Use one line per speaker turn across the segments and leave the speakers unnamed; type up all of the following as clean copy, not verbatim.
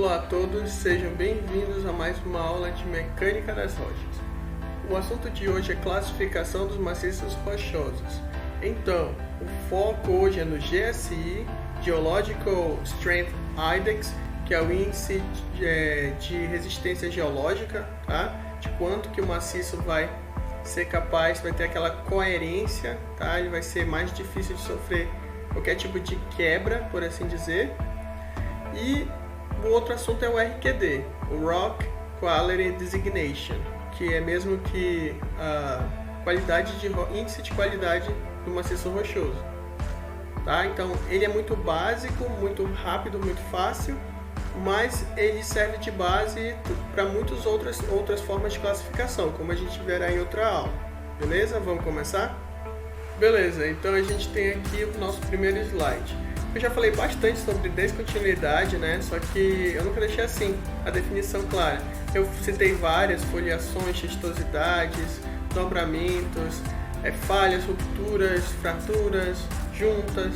Olá a todos, sejam bem-vindos a mais uma aula de mecânica das rochas. O assunto de hoje é classificação dos maciços rochosos. Então, o foco hoje é no GSI, Geological Strength Index, que é o índice de resistência geológica, tá? De quanto que o maciço vai ser capaz, vai ter aquela coerência, tá? Ele vai ser mais difícil de sofrer qualquer tipo de quebra, por assim dizer. E o outro assunto é o RQD, o Rock Quality Designation, que é mesmo que a índice de qualidade do maciço rochoso. Tá? Então ele é muito básico, muito rápido, muito fácil, mas ele serve de base para muitas outras formas de classificação, como a gente verá em outra aula. Beleza? Vamos começar? Beleza, então a gente tem aqui o nosso primeiro slide. Eu já falei bastante sobre descontinuidade, né? Só que eu nunca deixei assim a definição clara. Eu citei várias foliações, xistosidades, dobramentos, falhas, rupturas, fraturas, juntas,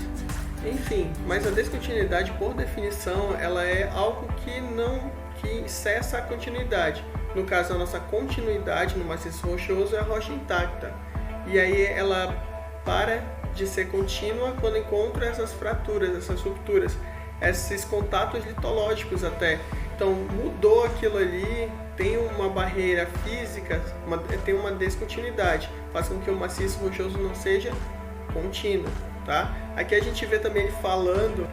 enfim. Mas a descontinuidade, por definição, ela é algo que cessa a continuidade. No caso, a nossa continuidade no maciço rochoso é a rocha intacta. E aí ela para de ser contínua quando encontra essas fraturas, essas rupturas, esses contatos litológicos até. Então mudou aquilo ali, tem uma barreira física, tem uma descontinuidade, faz com que o maciço rochoso não seja contínuo, tá? Aqui a gente vê também ele falando,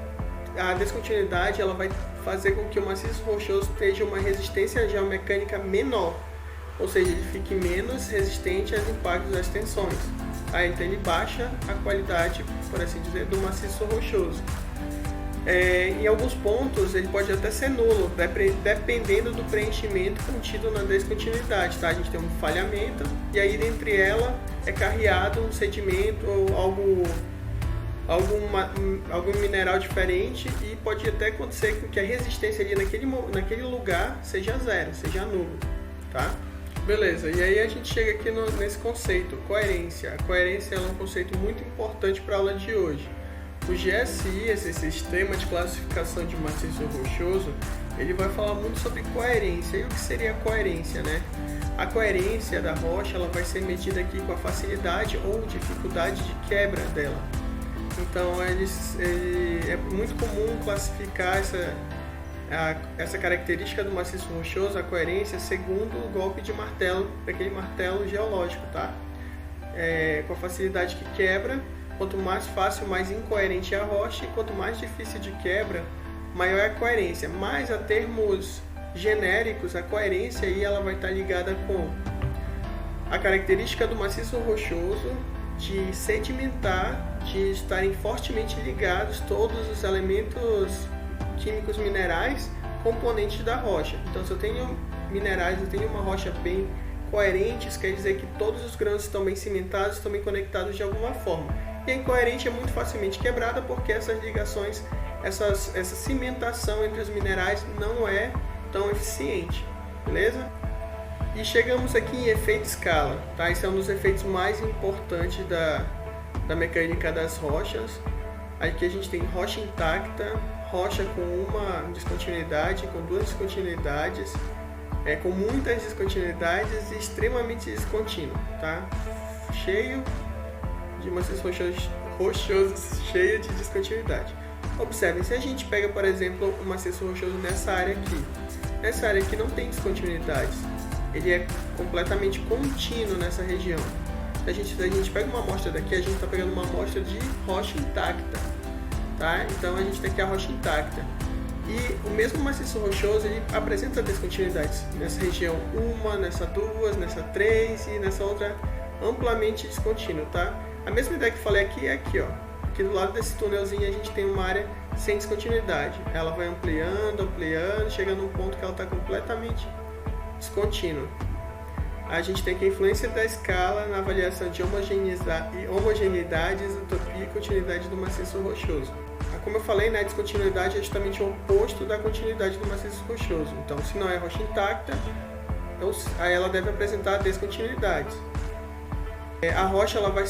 a descontinuidade ela vai fazer com que o maciço rochoso tenha uma resistência geomecânica menor, ou seja, ele fique menos resistente aos impactos das tensões. Então ele baixa a qualidade, por assim dizer, do maciço rochoso. Em alguns pontos ele pode até ser nulo, dependendo do preenchimento contido na descontinuidade. Tá? A gente tem um falhamento e aí dentre ela é carreado um sedimento ou algum mineral diferente, e pode até acontecer que a resistência ali naquele lugar seja zero, seja nulo. Tá? Beleza, e aí a gente chega aqui nesse conceito, coerência. A coerência é um conceito muito importante para a aula de hoje. O GSI, esse sistema de classificação de maciço rochoso, ele vai falar muito sobre coerência. E o que seria a coerência, né? A coerência da rocha ela vai ser medida aqui com a facilidade ou dificuldade de quebra dela. Então é muito comum classificar essa característica do maciço rochoso, a coerência, segundo o golpe de martelo, daquele martelo geológico, tá? Com a facilidade que quebra, quanto mais fácil, mais incoerente é a rocha, e quanto mais difícil de quebra, maior é a coerência. Mas a termos genéricos, a coerência aí ela vai estar ligada com a característica do maciço rochoso de sedimentar, de estarem fortemente ligados todos os elementos químicos minerais componentes da rocha. Então, se eu tenho minerais, eu tenho uma rocha bem coerente, isso quer dizer que todos os grãos estão bem cimentados, estão bem conectados de alguma forma. E a incoerente é muito facilmente quebrada porque essas ligações, essa cimentação entre os minerais não é tão eficiente, beleza? E chegamos aqui em efeito escala, tá? Esse é um dos efeitos mais importantes da mecânica das rochas. Aqui a gente tem rocha intacta, rocha com uma descontinuidade, com duas descontinuidades, com muitas descontinuidades e extremamente descontínuo, tá? Cheio de maciço rochoso, cheio de descontinuidade. Observem, se a gente pega, por exemplo, um maciço rochoso nessa área aqui não tem descontinuidades, ele é completamente contínuo nessa região. Se a gente pega uma amostra daqui, a gente está pegando uma amostra de rocha intacta. Tá? Então a gente tem aqui a rocha intacta. E o mesmo maciço rochoso ele apresenta descontinuidades nessa região 1, nessa 2, nessa 3 e nessa outra amplamente descontínuo. Tá? A mesma ideia que falei aqui é aqui, ó. Aqui do lado desse túnelzinho a gente tem uma área sem descontinuidade. Ela vai ampliando, chega num ponto que ela está completamente descontínua. A gente tem aqui a influência da escala na avaliação de homogeneidade, isotopia e continuidade do maciço rochoso. Como eu falei, né, a descontinuidade é justamente o oposto da continuidade do maciço rochoso. Então, se não é rocha intacta, aí ela deve apresentar descontinuidades. A rocha ela vai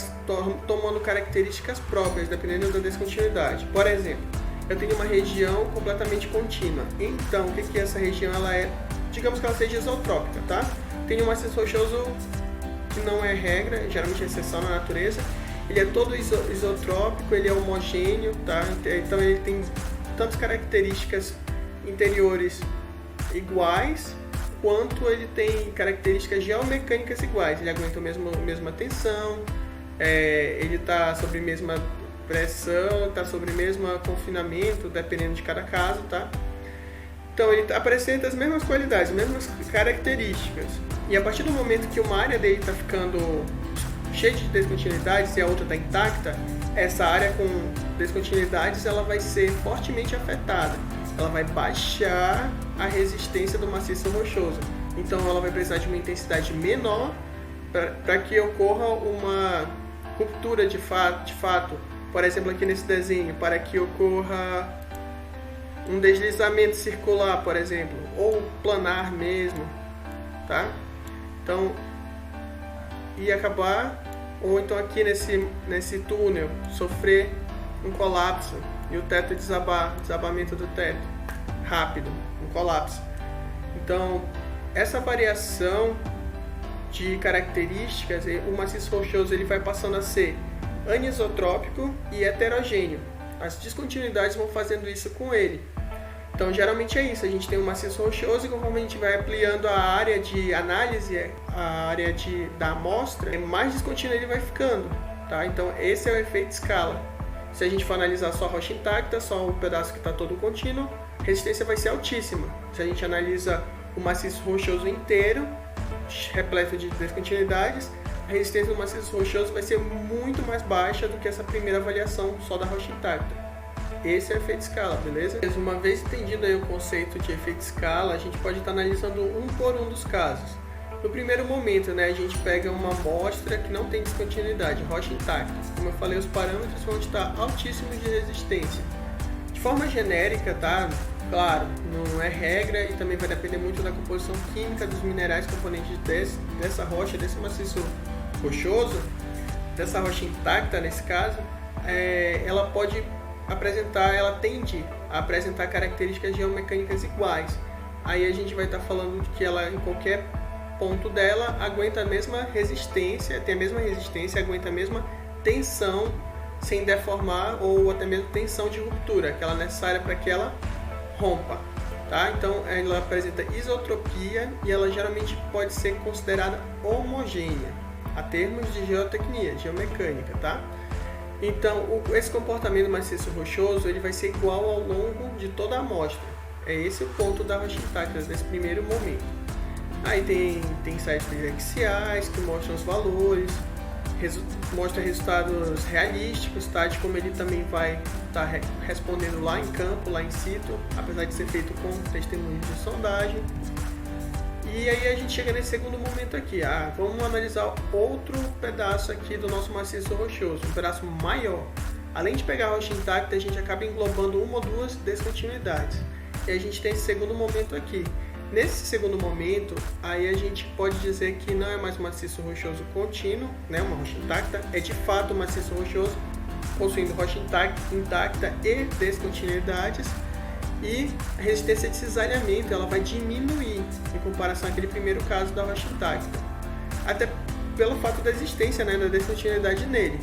tomando características próprias, dependendo da descontinuidade. Por exemplo, eu tenho uma região completamente contínua. Então, o que é essa região? Ela é, digamos que ela seja isotrópica, tá? Tem um maciço rochoso que não é regra, geralmente é exceção na natureza. Ele é todo isotrópico, ele é homogêneo, tá? Então ele tem tantas características interiores iguais, quanto ele tem características geomecânicas iguais. Ele aguenta a mesma tensão, ele está sobre a mesma pressão, está sobre o mesmo confinamento, dependendo de cada caso, tá? Então ele apresenta as mesmas qualidades, as mesmas características. E a partir do momento que uma área dele está ficando cheia de descontinuidades e a outra está intacta, essa área com descontinuidades ela vai ser fortemente afetada. Ela vai baixar a resistência do maciço rochoso. Então ela vai precisar de uma intensidade menor para que ocorra uma ruptura de fato. Por exemplo, aqui nesse desenho, para que ocorra um deslizamento circular, por exemplo, ou planar mesmo, tá? Então, e acabar, ou então aqui nesse túnel, sofrer um colapso e o teto desabamento do teto, rápido, um colapso. Então, essa variação de características, o maciço rochoso ele vai passando a ser anisotrópico e heterogêneo. As descontinuidades vão fazendo isso com ele. Então, geralmente é isso, a gente tem um maciço rochoso e conforme a gente vai ampliando a área de análise, a área da amostra, mais descontínuo ele vai ficando, tá? Então, esse é o efeito escala. Se a gente for analisar só a rocha intacta, só o pedaço que está todo contínuo, a resistência vai ser altíssima. Se a gente analisa o maciço rochoso inteiro, repleto de descontinuidades, a resistência do maciço rochoso vai ser muito mais baixa do que essa primeira avaliação só da rocha intacta. Esse é o efeito escala, beleza? Uma vez entendido aí o conceito de efeito escala, a gente pode estar analisando um por um dos casos. No primeiro momento, né, a gente pega uma amostra que não tem descontinuidade, rocha intacta. Como eu falei, os parâmetros vão estar altíssimos de resistência. De forma genérica, tá? Claro, não é regra e também vai depender muito da composição química dos minerais componentes dessa rocha, desse maciço rochoso, dessa rocha intacta nesse caso, ela tende a apresentar características geomecânicas iguais. Aí a gente vai estar falando de que ela, em qualquer ponto dela, aguenta a mesma resistência, tem a mesma resistência, aguenta a mesma tensão sem deformar ou até mesmo tensão de ruptura, aquela necessária para que ela rompa, tá? Então ela apresenta isotropia e ela geralmente pode ser considerada homogênea, a termos de geotecnia, geomecânica, tá? Então esse comportamento maciço rochoso ele vai ser igual ao longo de toda a amostra. É esse o ponto da rocha intacta nesse primeiro momento. Aí tem sites axiais que mostram os valores, mostra resultados realísticos, tá? De como ele também vai estar respondendo lá em campo, lá in situ, apesar de ser feito com testemunhos de sondagem. E aí a gente chega nesse segundo momento aqui. Vamos analisar outro pedaço aqui do nosso maciço rochoso, um pedaço maior. Além de pegar a rocha intacta, a gente acaba englobando uma ou duas descontinuidades. E a gente tem esse segundo momento aqui. Nesse segundo momento, aí a gente pode dizer que não é mais um maciço rochoso contínuo, né, uma rocha intacta, é de fato um maciço rochoso, possuindo rocha intacta e descontinuidades, e a resistência de cisalhamento ela vai diminuir em comparação àquele primeiro caso da rocha intacta, até pelo fato da existência, né, da descontinuidade nele.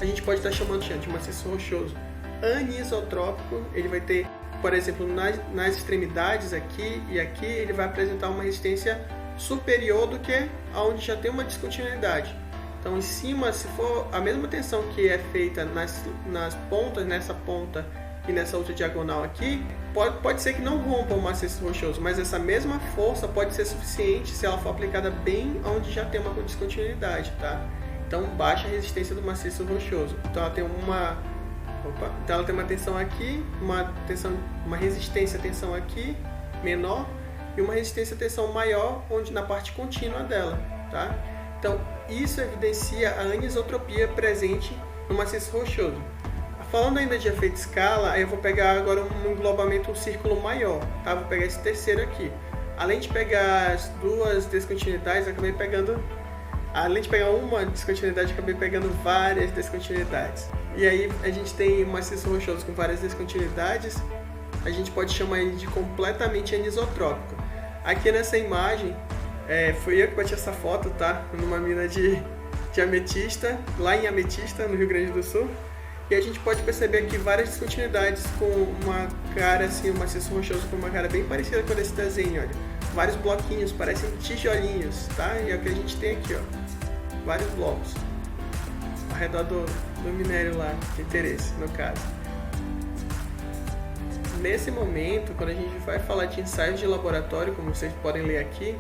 A gente pode estar chamando de maciço rochoso anisotrópico, ele vai ter, por exemplo, nas extremidades aqui e aqui, ele vai apresentar uma resistência superior do que onde já tem uma descontinuidade. Então, em cima, se for a mesma tensão que é feita nas pontas, nessa ponta e nessa outra diagonal aqui, pode ser que não rompa o maciço rochoso, mas essa mesma força pode ser suficiente se ela for aplicada bem onde já tem uma descontinuidade, tá? Então, baixa a resistência do maciço rochoso. Então, ela tem uma tensão aqui, uma resistência à tensão aqui menor e uma resistência à tensão maior na parte contínua dela, tá? Então isso evidencia a anisotropia presente no maciço rochoso. Falando ainda de efeito escala, aí eu vou pegar agora um englobamento, um círculo maior, tá? Vou pegar esse terceiro aqui. Além de pegar as duas descontinuidades, eu acabei pegando além de pegar uma descontinuidade, acabei pegando várias descontinuidades. E aí a gente tem um maciço rochoso com várias descontinuidades, a gente pode chamar ele de completamente anisotrópico. Aqui nessa imagem, fui eu que bati essa foto, tá? Numa mina de ametista, lá em Ametista, no Rio Grande do Sul. E a gente pode perceber aqui várias descontinuidades com uma cara assim, um maciço rochoso com uma cara bem parecida com esse desenho, olha. Vários bloquinhos, parecem tijolinhos, tá? E é o que a gente tem aqui, ó. Vários blocos ao redor do minério lá de interesse, no caso. Nesse momento, quando a gente vai falar de ensaios de laboratório, como vocês podem ler aqui,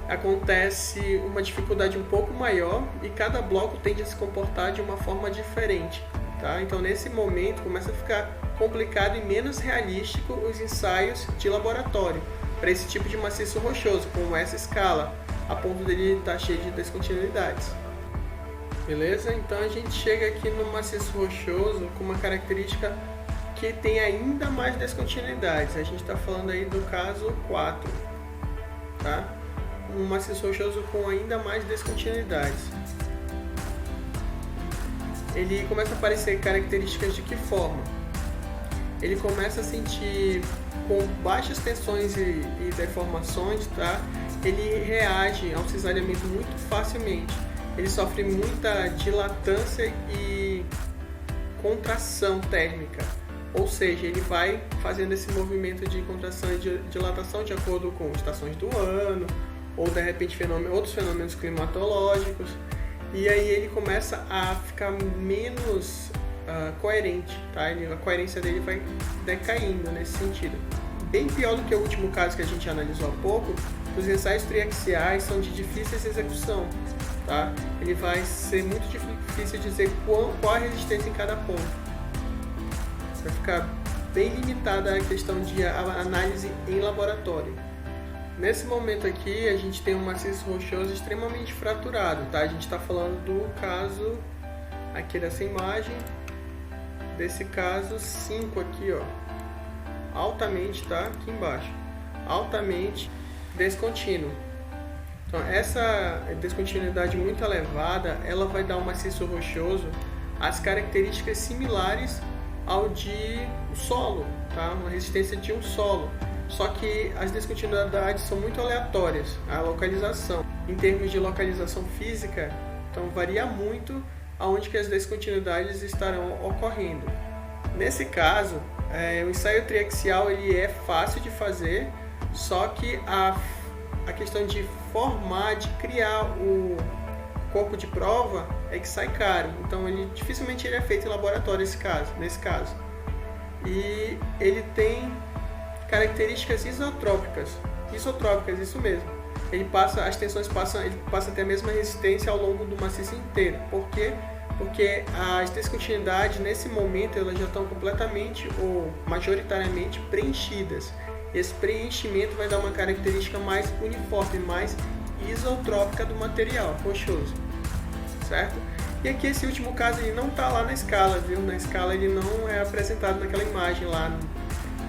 acontece uma dificuldade um pouco maior e cada bloco tende a se comportar de uma forma diferente, tá? Então, nesse momento, começa a ficar complicado e menos realístico os ensaios de laboratório para esse tipo de maciço rochoso, com essa escala, a ponto dele estar cheio de descontinuidades. Beleza? Então a gente chega aqui no maciço rochoso com uma característica que tem ainda mais descontinuidades. A gente está falando aí do caso 4, tá? Um maciço rochoso com ainda mais descontinuidades. Ele começa a aparecer características de que forma? Ele começa a sentir com baixas tensões e deformações, tá? Ele reage ao cisalhamento muito facilmente. Ele sofre muita dilatância e contração térmica, ou seja, ele vai fazendo esse movimento de contração e de dilatação de acordo com estações do ano, ou de repente outros fenômenos climatológicos, e aí ele começa a ficar menos coerente, tá? A coerência dele vai decaindo nesse sentido. Bem pior do que o último caso que a gente analisou há pouco, os ensaios triaxiais são de difícil execução, tá? Ele vai ser muito difícil dizer qual a resistência em cada ponto. Vai ficar bem limitada a questão de análise em laboratório. Nesse momento aqui, a gente tem um maciço rochoso extremamente fraturado, tá? A gente está falando do caso aqui dessa imagem, desse caso 5 aqui, ó, altamente, tá? Aqui embaixo, altamente descontínuo. Então, essa descontinuidade muito elevada, ela vai dar um maciço rochoso as características similares ao de solo, tá? Uma resistência de um solo. Só que as descontinuidades são muito aleatórias, a localização. Em termos de localização física, então varia muito aonde que as descontinuidades estarão ocorrendo. Nesse caso, o ensaio triaxial ele é fácil de fazer, só que a questão de formar, de criar o corpo de prova é que sai caro. Então dificilmente ele é feito em laboratório nesse caso. E ele tem características isotrópicas, isso mesmo. Ele passa a ter a mesma resistência ao longo do maciço inteiro. Por quê? Porque as descontinuidades nesse momento elas já estão completamente ou majoritariamente preenchidas. Esse preenchimento vai dar uma característica mais uniforme, mais isotrópica do material rochoso, certo? E aqui esse último caso ele não está lá na escala, viu? Na escala ele não é apresentado naquela imagem lá,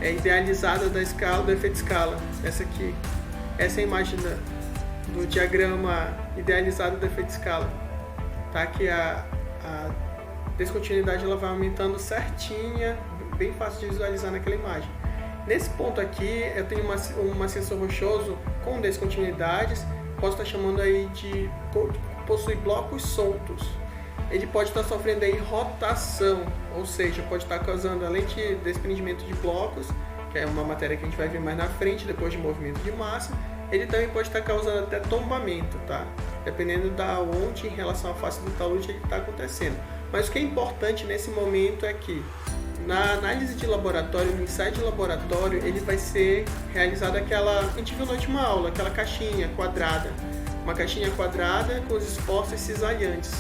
é idealizada da escala, do efeito escala. Essa aqui, essa é a imagem do diagrama idealizado do efeito escala, tá? Que a descontinuidade ela vai aumentando certinha, bem fácil de visualizar naquela imagem. Nesse ponto aqui eu tenho um maciço rochoso com descontinuidades, posso estar chamando aí de possui blocos soltos. Ele pode estar sofrendo aí rotação, ou seja, pode estar causando, além de desprendimento de blocos, que é uma matéria que a gente vai ver mais na frente, depois de movimento de massa, ele também pode estar causando até tombamento, tá? Dependendo da onde em relação à face do talude ele está acontecendo. Mas o que é importante nesse momento é que na análise de laboratório, no ensaio de laboratório, ele vai ser realizado a gente viu na última aula, aquela caixinha quadrada. Uma caixinha quadrada com os esforços cisalhantes.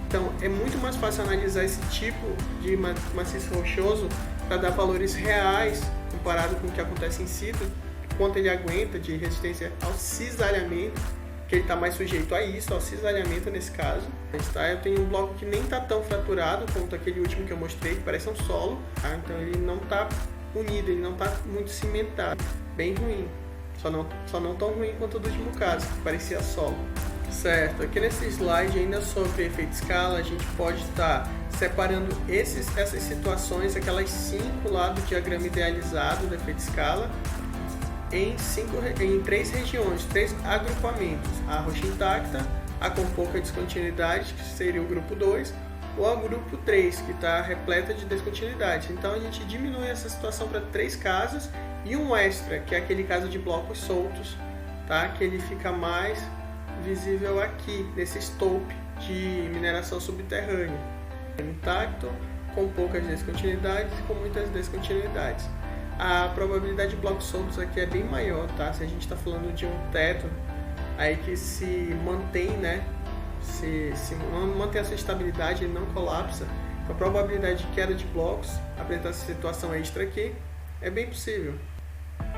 Então, é muito mais fácil analisar esse tipo de maciço rochoso para dar valores reais, comparado com o que acontece em situ, quanto ele aguenta de resistência ao cisalhamento, que ele está mais sujeito a isso, ao cisalhamento nesse caso. Tá? Eu tenho um bloco que nem está tão fraturado quanto aquele último que eu mostrei, que parece um solo, tá? Então ele não está unido, ele não está muito cimentado, bem ruim. Só não tão ruim quanto o do último caso, que parecia solo. Certo, aqui nesse slide ainda sobre efeito escala, a gente pode estar separando essas situações, aquelas 5 lá do diagrama idealizado do efeito escala, em 3 regiões, 3 agrupamentos: a roxa intacta, a com pouca descontinuidade, que seria o grupo 2, ou o grupo 3, que está repleta de descontinuidades. Então a gente diminui essa situação para 3 casos e um extra, que é aquele caso de blocos soltos, tá? Que ele fica mais visível aqui, nesse stope de mineração subterrânea. Intacto, com poucas descontinuidades e com muitas descontinuidades. A probabilidade de blocos soltos aqui é bem maior, tá? Se a gente está falando de um teto aí que se mantém, né? Se mantém a sua estabilidade e não colapsa, a probabilidade de queda de blocos, apresentar essa situação extra aqui, é bem possível.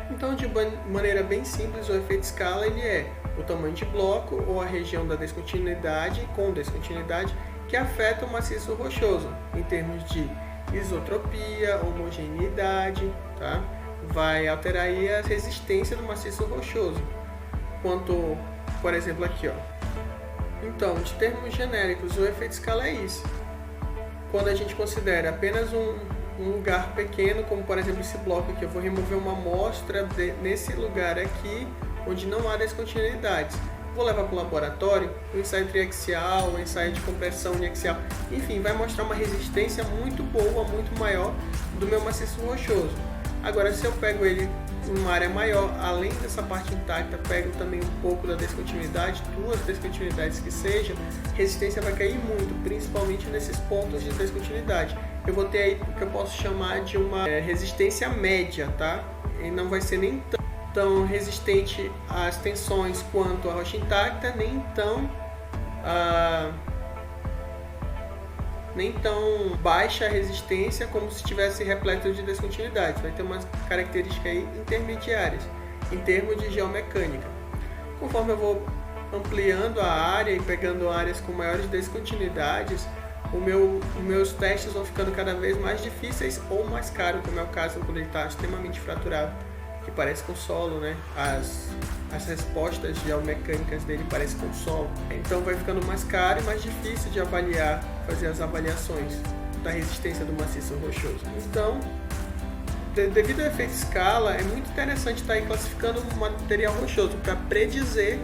Então, de maneira bem simples, o efeito escala ele é o tamanho de bloco ou a região da descontinuidade com descontinuidade que afeta o maciço rochoso em termos de isotropia, homogeneidade, tá? Vai alterar aí a resistência do maciço rochoso. Quanto, por exemplo, aqui, ó. Então, de termos genéricos, o efeito escala é isso. Quando a gente considera apenas um lugar pequeno, como por exemplo esse bloco aqui, eu vou remover uma amostra nesse lugar aqui, onde não há descontinuidades. Vou levar para o laboratório, o ensaio triaxial, o ensaio de compressão uniaxial, enfim, vai mostrar uma resistência muito boa, muito maior do meu maciço rochoso. Agora, se eu pego ele em uma área maior, além dessa parte intacta, pego também um pouco da descontinuidade, 2 descontinuidades que sejam, a resistência vai cair muito, principalmente nesses pontos de descontinuidade. Eu vou ter aí o que eu posso chamar de uma resistência média, tá? E não vai ser nem tão resistente às tensões quanto a rocha intacta, nem tão baixa a resistência como se estivesse repleto de descontinuidade. Vai ter umas características aí intermediárias em termos de geomecânica. Conforme eu vou ampliando a área e pegando áreas com maiores descontinuidades, os meus testes vão ficando cada vez mais difíceis ou mais caros, como é o caso quando ele está extremamente fraturado, que parece com solo, né? As respostas geomecânicas dele parecem com solo. Então vai ficando mais caro e mais difícil de avaliar, fazer as avaliações da resistência do maciço rochoso. Então, devido ao efeito escala, é muito interessante estar aí classificando o material rochoso para predizer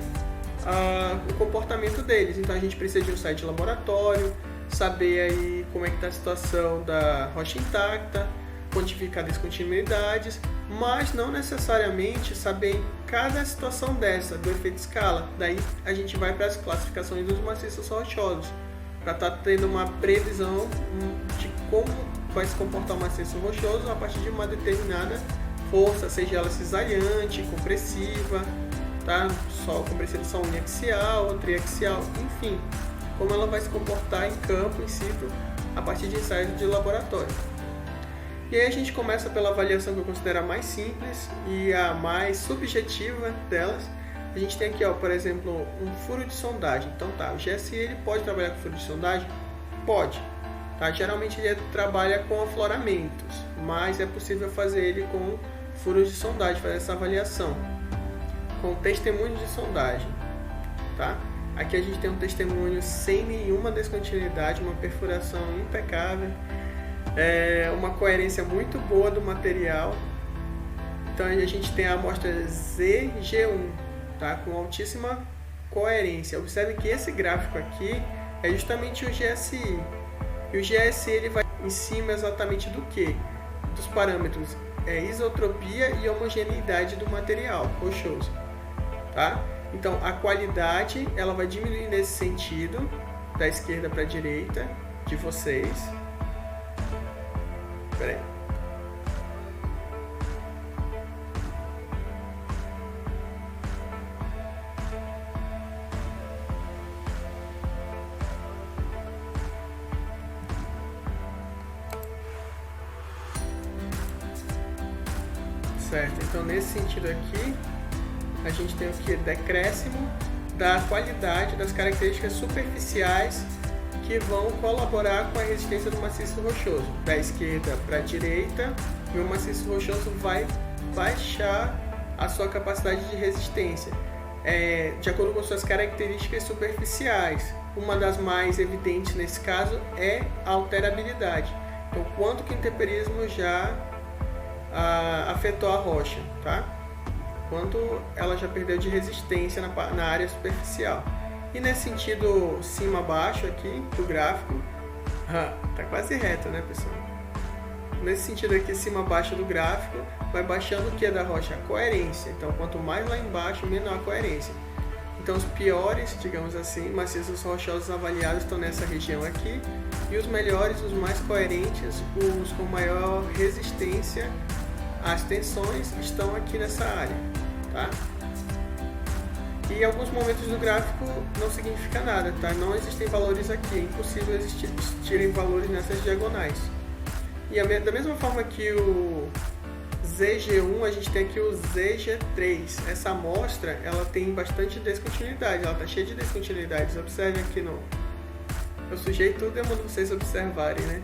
o comportamento deles. Então a gente precisa de um site de laboratório, saber aí como é que está a situação da rocha intacta, quantificar descontinuidades, mas não necessariamente saber em cada situação dessa do efeito escala. Daí a gente vai para as classificações dos maciços rochosos, para estar tendo uma previsão de como vai se comportar o maciço rochoso a partir de uma determinada força, seja ela cisalhante, compressiva, tá? Compressiva só uniaxial ou triaxial, enfim, como ela vai se comportar em campo, in situ, a partir de ensaios de laboratório. E aí a gente começa pela avaliação que eu considero a mais simples e a mais subjetiva delas. A gente tem aqui, ó, por exemplo, um furo de sondagem. Então tá, o GSI ele pode trabalhar com furo de sondagem? Pode. Tá? Geralmente ele trabalha com afloramentos, mas é possível fazer ele com furos de sondagem, fazer essa avaliação com testemunhos de sondagem. Tá? Aqui a gente tem um testemunho sem nenhuma descontinuidade, uma perfuração impecável, uma coerência muito boa do material. Então a gente tem a amostra ZG1, tá? Com altíssima coerência. Observe que esse gráfico aqui é justamente o GSI. E o GSI ele vai em cima exatamente do que? Dos parâmetros isotropia e homogeneidade do material rochoso. Tá? Então a qualidade ela vai diminuir nesse sentido, da esquerda para a direita de vocês. Espera aí. Certo, então nesse sentido aqui a gente tem o que? Decréscimo da qualidade das características superficiais que vão colaborar com a resistência do maciço rochoso. Da esquerda para a direita, e o maciço rochoso vai baixar a sua capacidade de resistência. de acordo com suas características superficiais. Uma das mais evidentes nesse caso é a alterabilidade. Então, quanto que o intemperismo já afetou a rocha, tá? Quanto ela já perdeu de resistência na área superficial. E nesse sentido cima-baixo aqui do gráfico, tá quase reto, né, pessoal? Nesse sentido aqui, cima-baixo do gráfico, vai baixando o que da rocha? A coerência. Então, quanto mais lá embaixo, menor a coerência. Então, os piores, digamos assim, maciços rochosos avaliados estão nessa região aqui, e os melhores, os mais coerentes, os com maior resistência às tensões, estão aqui nessa área, tá? E em alguns momentos do gráfico não significa nada, tá? Não existem valores aqui, é impossível existirem valores nessas diagonais. E da mesma forma que o ZG1, a gente tem aqui o ZG3. Essa amostra, ela tem bastante descontinuidade, ela está cheia de descontinuidades. Observe aqui eu sujei tudo e eu mando vocês observarem, né?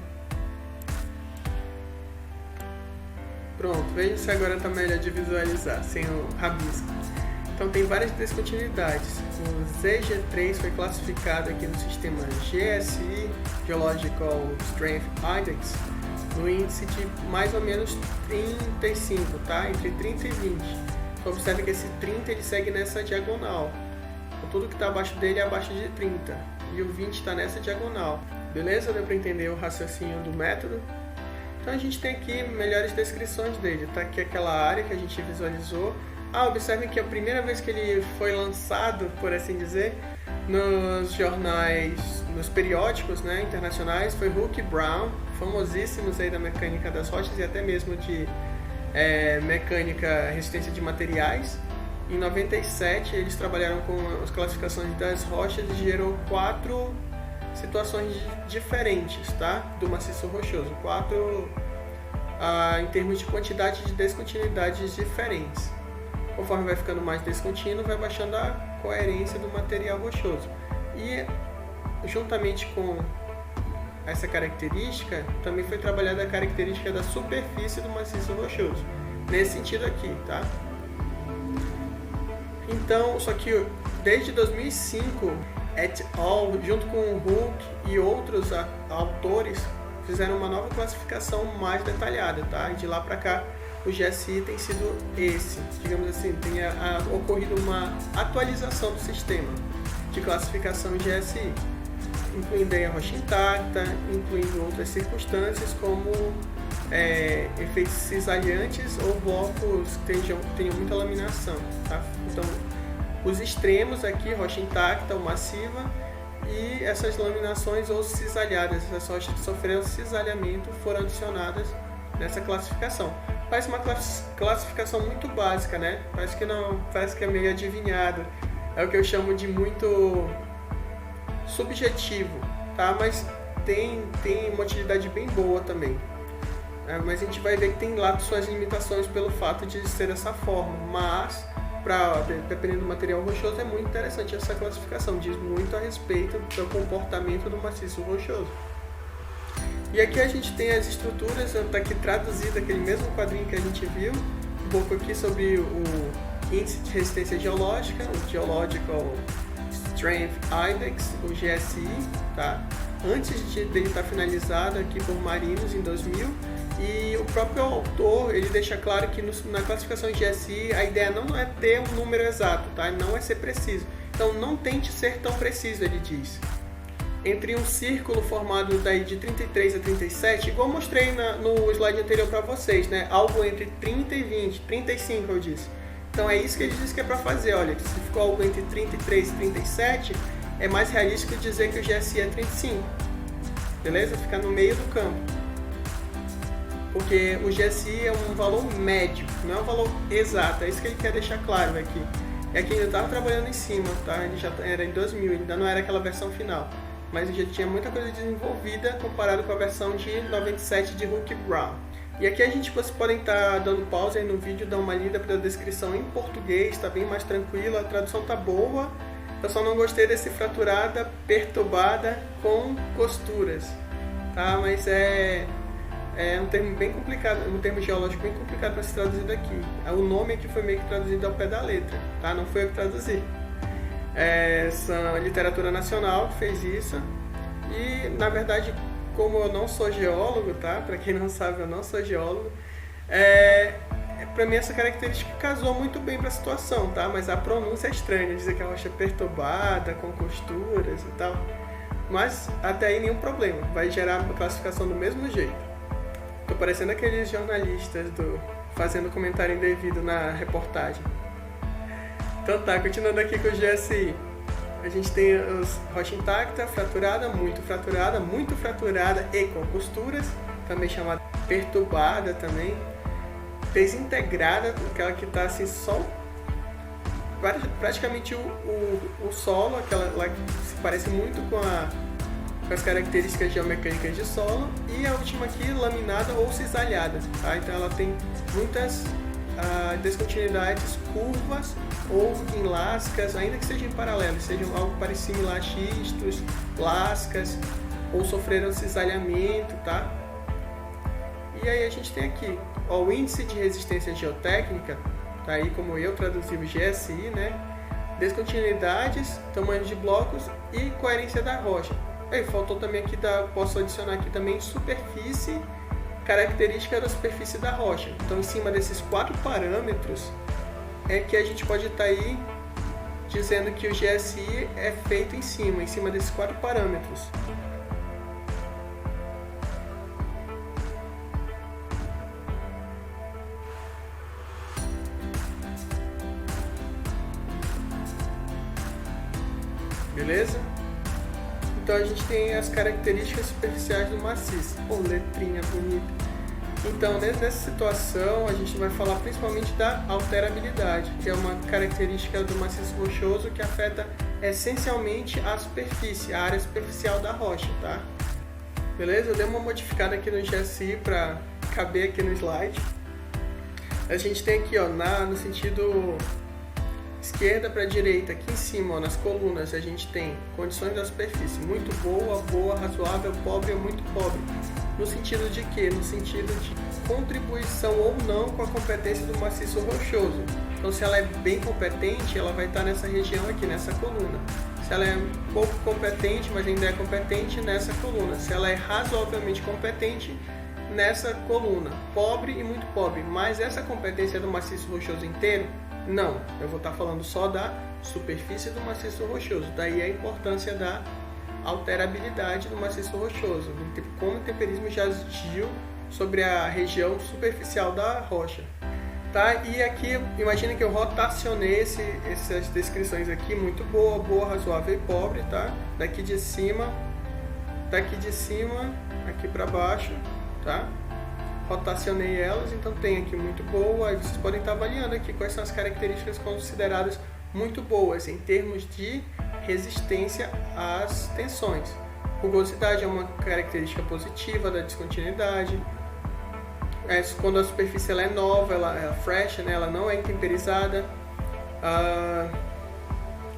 Pronto, veja se agora está melhor de visualizar, sem o rabisco. Então tem várias descontinuidades. O ZG3 foi classificado aqui no sistema GSI, Geological Strength Index, no índice de mais ou menos 35, tá? Entre 30 e 20. Então, observe que esse 30 ele segue nessa diagonal. Então, tudo que está abaixo dele é abaixo de 30. E o 20 está nessa diagonal. Beleza? Deu para entender o raciocínio do método? Então a gente tem aqui melhores descrições dele. Está aqui aquela área que a gente visualizou. Observe que a primeira vez que ele foi lançado, por assim dizer, nos jornais, nos periódicos, né, internacionais, foi Hook e Brown, famosíssimos aí da mecânica das rochas e até mesmo de mecânica resistência de materiais. Em 97 eles trabalharam com as classificações das rochas e gerou 4 situações diferentes, tá, do maciço rochoso, 4 em termos de quantidade de descontinuidades diferentes. Conforme vai ficando mais descontínuo, vai baixando a coerência do material rochoso. E juntamente com essa característica, também foi trabalhada a característica da superfície do maciço rochoso. Nesse sentido aqui, tá? Então, só que desde 2005, et al., junto com o Hook e outros autores, fizeram uma nova classificação mais detalhada, tá? E de lá para cá, o GSI tem sido esse, digamos assim, tem ocorrido uma atualização do sistema de classificação GSI, incluindo aí a rocha intacta, incluindo outras circunstâncias como efeitos cisalhantes ou blocos que tenham muita laminação, tá? Então, os extremos aqui, rocha intacta ou massiva, e essas laminações ou cisalhadas, essas rochas que sofreram cisalhamento foram adicionadas nessa classificação. Parece uma classificação muito básica, né? Parece que é meio adivinhado. É o que eu chamo de muito subjetivo, tá? Mas tem uma utilidade bem boa também. Mas a gente vai ver que tem lá suas limitações pelo fato de ser dessa forma. Mas, dependendo do material rochoso, é muito interessante essa classificação. Diz muito a respeito do comportamento do maciço rochoso. E aqui a gente tem as estruturas, está aqui traduzido aquele mesmo quadrinho que a gente viu, um pouco aqui sobre o índice de resistência geológica, o Geological Strength Index, o GSI, tá? Antes dele estar finalizado aqui por Marinos em 2000, e o próprio autor, ele deixa claro que na classificação GSI a ideia não é ter um número exato, tá? Não é ser preciso. Então não tente ser tão preciso, ele diz. Entre um círculo formado daí de 33 a 37, igual eu mostrei no slide anterior para vocês, né? Algo entre 30 e 20, 35 eu disse. Então é isso que ele diz que é para fazer, olha, se ficou algo entre 33 e 37, é mais realístico dizer que o GSI é 35, beleza? Fica no meio do campo. Porque o GSI é um valor médio, não é um valor exato, é isso que ele quer deixar claro aqui. É que ainda estava trabalhando em cima, tá? Ele já era em 2000, ainda não era aquela versão final. Mas já tinha muita coisa desenvolvida comparado com a versão de 97 de Hook e Brown. E aqui vocês podem estar dando pausa aí no vídeo, dar uma lida para a descrição em português, está bem mais tranquila, a tradução tá boa. Eu só não gostei desse fraturada, perturbada com costuras, tá? Mas é um termo bem complicado, um termo geológico bem complicado para ser traduzido aqui. O nome aqui foi meio que traduzido ao pé da letra, tá? Não foi eu que traduzi. Essa literatura nacional que fez isso. E, na verdade, como eu não sou geólogo, tá? Para quem não sabe, eu não sou geólogo. Para mim essa característica casou muito bem para a situação, tá? Mas a pronúncia é estranha, dizer que a rocha é perturbada, com costuras e tal. Mas até aí nenhum problema, vai gerar uma classificação do mesmo jeito. Tô parecendo aqueles jornalistas fazendo comentário indevido na reportagem. Então tá, continuando aqui com o GSI. A gente tem os rocha intacta, fraturada, muito fraturada e com costuras, também chamada perturbada também. Desintegrada, aquela que está assim só praticamente o solo, aquela lá que se parece muito com as características geomecânicas de solo, e a última aqui, laminada ou cisalhada, tá? Então ela tem muitas descontinuidades, curvas ou em lascas, ainda que sejam em paralelo, sejam algo parecido a xistos, lascas, ou sofreram cisalhamento, tá? E aí a gente tem aqui o índice de resistência geotécnica, tá aí como eu traduzi o GSI, né? Descontinuidades, tamanho de blocos e coerência da rocha. Aí faltou também aqui, posso adicionar aqui também superfície, característica da superfície da rocha. Então em cima desses 4 parâmetros é que a gente pode estar aí dizendo que o GSI é feito em cima desses 4 parâmetros. Beleza? Então a gente tem as características superficiais do maciço. Letrinha bonita. Então nessa situação a gente vai falar principalmente da alterabilidade, que é uma característica do maciço rochoso que afeta essencialmente a superfície, a área superficial da rocha, tá? Beleza? Eu dei uma modificada aqui no GSI para caber aqui no slide. A gente tem aqui, ó, no sentido esquerda para direita, aqui em cima, ó, nas colunas, a gente tem condições da superfície muito boa, boa, razoável, pobre ou muito pobre. No sentido de quê? No sentido de contribuição ou não com a competência do maciço rochoso. Então, se ela é bem competente, ela vai estar nessa região aqui, nessa coluna. Se ela é pouco competente, mas ainda é competente, nessa coluna. Se ela é razoavelmente competente, nessa coluna. Pobre e muito pobre. Mas essa competência do maciço rochoso inteiro? Não, eu vou estar falando só da superfície do maciço rochoso. Daí a importância da alterabilidade do maciço rochoso, como o temperismo já agiu sobre a região superficial da rocha. Tá? E aqui, imagina que eu rotacionei essas descrições aqui, muito boa, boa, razoável e pobre, tá? Daqui de cima, aqui para baixo, tá? Rotacionei elas, então tem aqui muito boa, aí vocês podem estar avaliando aqui quais são as características consideradas muito boas em termos de resistência às tensões. Rugosidade é uma característica positiva da descontinuidade. Quando a superfície ela é nova, ela é fresh, né? Ela não é intemperizada.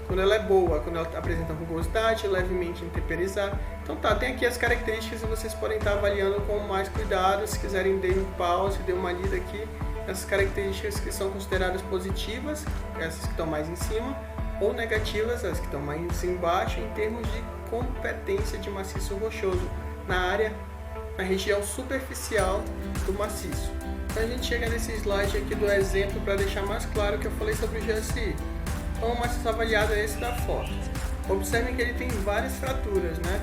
Quando ela é boa, quando ela apresenta rugosidade, levemente intemperizada. Então tá, tem aqui as características e vocês podem estar avaliando com mais cuidado. Se quiserem, dê um pause, dê uma lida aqui. Essas características que são consideradas positivas, essas que estão mais em cima, ou negativas, as que estão mais embaixo, em termos de competência de maciço rochoso na região superficial do maciço. Então a gente chega nesse slide aqui do exemplo para deixar mais claro o que eu falei sobre o GSI. Então o maciço avaliado é esse da foto. Observem que ele tem várias fraturas, né?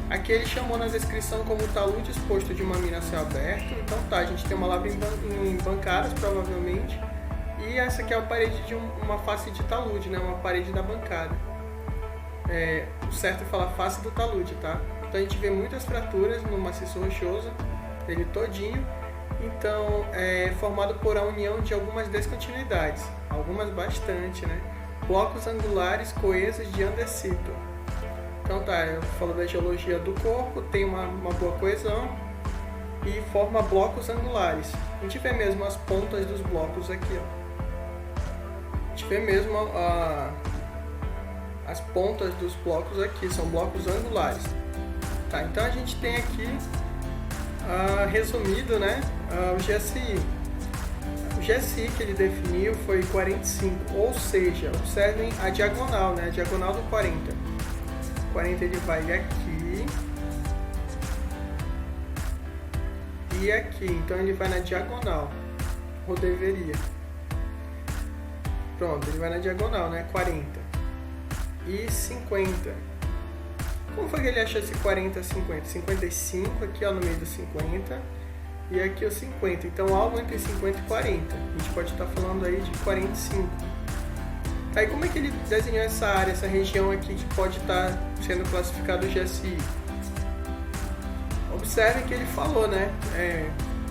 Aqui ele chamou na descrição como talude exposto de uma mina a céu aberto. Então tá, a gente tem uma lavra em bancadas provavelmente. E essa aqui é a parede de uma face de talude, né? Uma parede da bancada. O certo é falar face do talude, tá? Então a gente vê muitas fraturas no maciço rochoso, ele todinho. Então é formado por a união de algumas descontinuidades, algumas bastante, né? Blocos angulares coesos de andesito. Então tá, eu falo da geologia do corpo, tem uma boa coesão e forma blocos angulares. A gente vê mesmo as pontas dos blocos aqui, ó. A gente vê mesmo as pontas dos blocos aqui, são blocos angulares. Tá, então a gente tem aqui resumido, né, o GSI. O GSI que ele definiu foi 45, ou seja, observem a diagonal, né, a diagonal do 40. 40 ele vai aqui e aqui, então ele vai na diagonal, ou deveria. Pronto, ele vai na diagonal, né, 40 e 50. Como foi que ele achou esse 40, 50? 55 aqui, ó, no meio do 50 e aqui o 50. Então algo entre 50 e 40. A gente pode estar falando aí de 45. Aí como é que ele desenhou essa área, essa região aqui que pode estar sendo classificado o GSI? Observe que ele falou, né?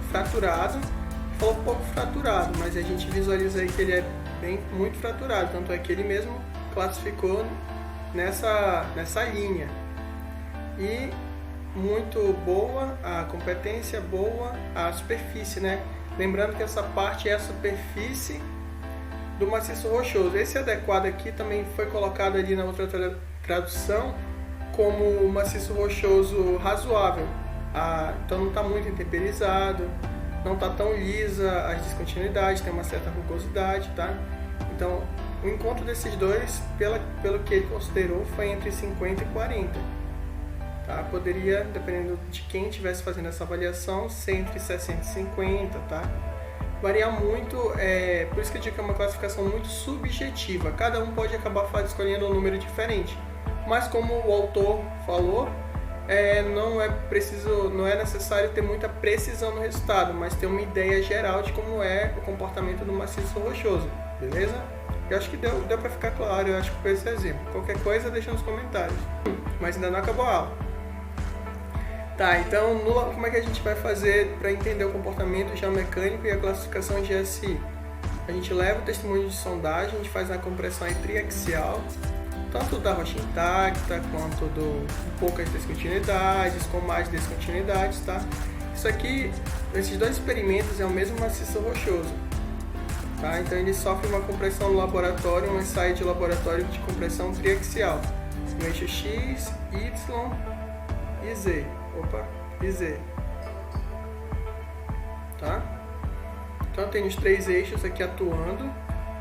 Fraturado. Falou pouco fraturado, mas a gente visualiza aí que ele é muito fraturado. Tanto é que ele mesmo classificou nessa linha. E muito boa a competência, boa a superfície, né? Lembrando que essa parte é a superfície do maciço rochoso. Esse adequado aqui também foi colocado ali na outra tradução como maciço rochoso razoável. Então não está muito intemperizado, não está tão lisa as descontinuidades, tem uma certa rugosidade, tá? Então o encontro desses dois, pelo que ele considerou, foi entre 50 e 40. Tá? Poderia, dependendo de quem estivesse fazendo essa avaliação, ser entre 60 e 50, tá? Varia muito, por isso que eu digo que é uma classificação muito subjetiva. Cada um pode acabar escolhendo um número diferente. Mas como o autor falou, não é necessário ter muita precisão no resultado, mas ter uma ideia geral de como é o comportamento do maciço rochoso, beleza? Eu acho que deu para ficar claro, eu acho que foi esse exemplo. Qualquer coisa deixa nos comentários. Mas ainda não acabou a aula. Tá, então como é que a gente vai fazer para entender o comportamento geomecânico e a classificação GSI? A gente leva o testemunho de sondagem, a gente faz a compressão triaxial, tanto da rocha intacta quanto do poucas descontinuidades, com mais descontinuidades, tá? Isso aqui, esses dois experimentos é o mesmo maciço rochoso, tá? Então ele sofre uma compressão no laboratório, um ensaio de laboratório de compressão triaxial, no eixo X, Y e Z. E Z. Tá? Então tem os três eixos aqui atuando.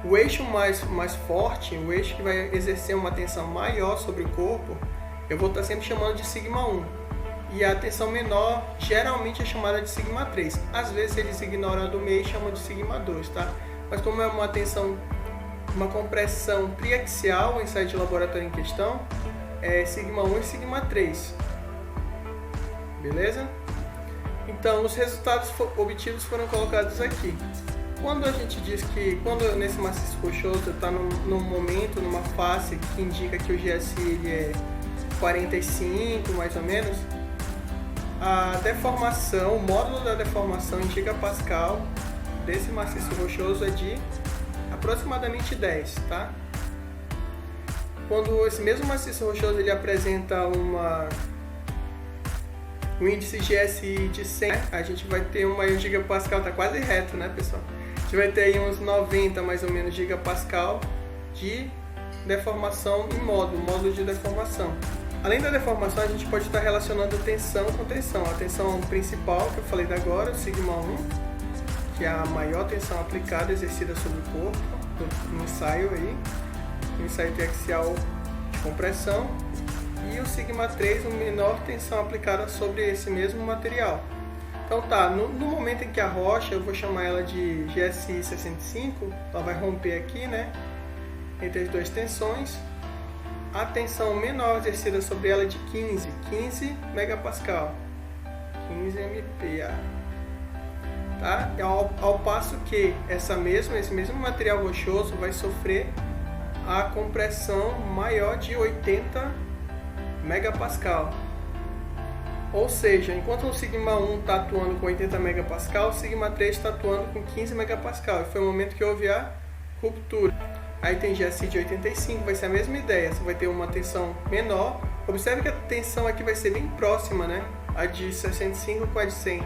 O eixo mais forte, o eixo que vai exercer uma tensão maior sobre o corpo, eu vou estar sempre chamando de sigma 1. E a tensão menor geralmente é chamada de sigma 3. Às vezes eles ignoram do meio e chamam de sigma 2, tá? Mas como é uma compressão triaxial, o ensaio de laboratório em questão, é sigma 1 e sigma 3. Beleza? Então, os resultados obtidos foram colocados aqui. Quando a gente diz que, nesse maciço rochoso está num momento, numa fase que indica que o GSI ele é 45, mais ou menos, a deformação, o módulo da deformação em gigapascal desse maciço rochoso é de aproximadamente 10, tá? Quando esse mesmo maciço rochoso ele apresenta o índice GSI de 100, a gente vai ter um gigapascal, tá quase reto, né, pessoal? A gente vai ter aí uns 90 mais ou menos gigapascal de deformação em módulo de deformação. Além da deformação, a gente pode estar relacionando tensão com tensão. A tensão principal, que eu falei agora, o sigma 1, que é a maior tensão aplicada, exercida sobre o corpo, no ensaio aí, no ensaio triaxial de compressão. E o sigma 3, uma menor tensão aplicada sobre esse mesmo material. Então tá, no momento em que a rocha, eu vou chamar ela de GSI 65, ela vai romper aqui, né, entre as duas tensões. A tensão menor exercida sobre ela é de 15 megapascal, 15 MPa. Tá? Ao passo que esse mesmo material rochoso vai sofrer a compressão maior de 80 megapascal. Ou seja, enquanto o sigma 1 está atuando com 80 megapascal, o sigma 3 está atuando com 15 megapascal. E foi o momento que houve a ruptura. Aí tem GSI de 85, vai ser a mesma ideia. Você vai ter uma tensão menor. Observe que a tensão aqui vai ser bem próxima, né? A de 65 com a de 100.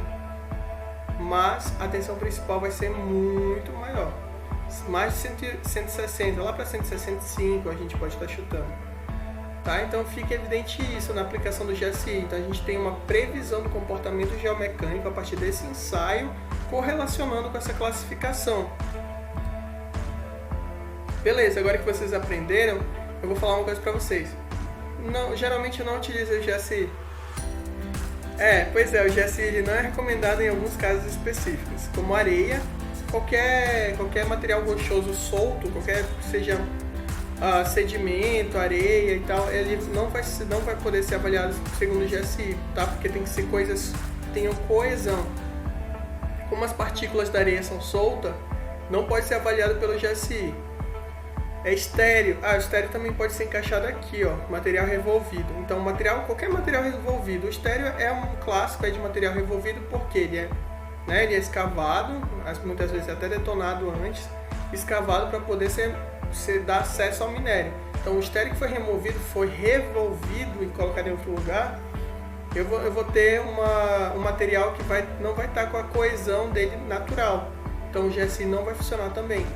Mas a tensão principal vai ser muito maior. Mais de 160, lá para 165 a gente pode estar chutando. Tá? Então fica evidente isso na aplicação do GSI. Então a gente tem uma previsão do comportamento geomecânico a partir desse ensaio, correlacionando com essa classificação. Beleza, agora que vocês aprenderam, eu vou falar uma coisa para vocês. Geralmente eu não utilizo o GSI. Pois é, o GSI ele não é recomendado em alguns casos específicos, como areia, qualquer material rochoso solto, qualquer seja sedimento, areia e tal, ele não vai poder ser avaliado segundo o GSI, tá? Porque tem que ser coisas que tenham coesão. Como as partículas da areia são soltas, não pode ser avaliado pelo GSI. É estéreo. O estéreo também pode ser encaixado aqui, ó, material revolvido. Então, qualquer material revolvido. O estéreo é um clássico aí de material revolvido porque ele é escavado, muitas vezes até detonado antes, escavado para poder dar acesso ao minério. Então, o estéreo que foi revolvido e colocado em outro lugar, eu vou ter um material que não vai estar com a coesão dele natural. Então, o GSI não vai funcionar também.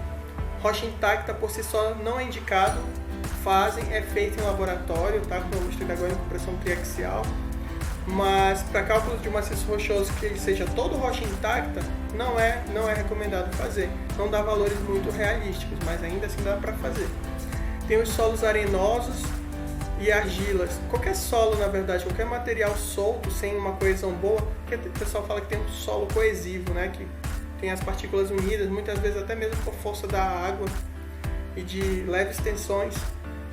Rocha intacta por si só não é indicado, é feito em laboratório, tá? Como eu mostrei agora em compressão triaxial, mas para cálculos de maciço rochoso que ele seja todo rocha intacta, não é recomendado fazer. Não dá valores muito realísticos, mas ainda assim dá para fazer. Tem os solos arenosos e argilas. Qualquer solo, na verdade, qualquer material solto, sem uma coesão boa, porque o pessoal fala que tem um solo coesivo, né? Que tem as partículas unidas, muitas vezes até mesmo por força da água e de leves tensões,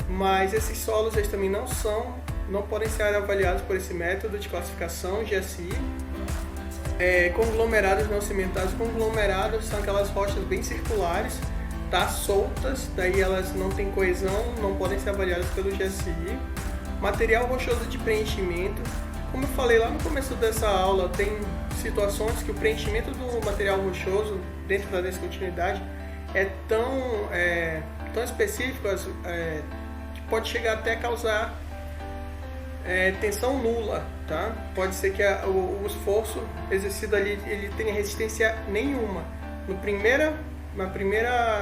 mas esses solos eles também não podem ser avaliados por esse método de classificação GSI. Conglomerados não cimentados. Conglomerados são aquelas rochas bem circulares, tá? Soltas, daí elas não têm coesão, não podem ser avaliadas pelo GSI. Material rochoso de preenchimento. Como eu falei lá no começo dessa aula, tem situações que o preenchimento do material rochoso dentro da descontinuidade é tão específico que pode chegar até a causar tensão nula, tá? Pode ser que o esforço exercido ali ele tenha resistência nenhuma. No primeiro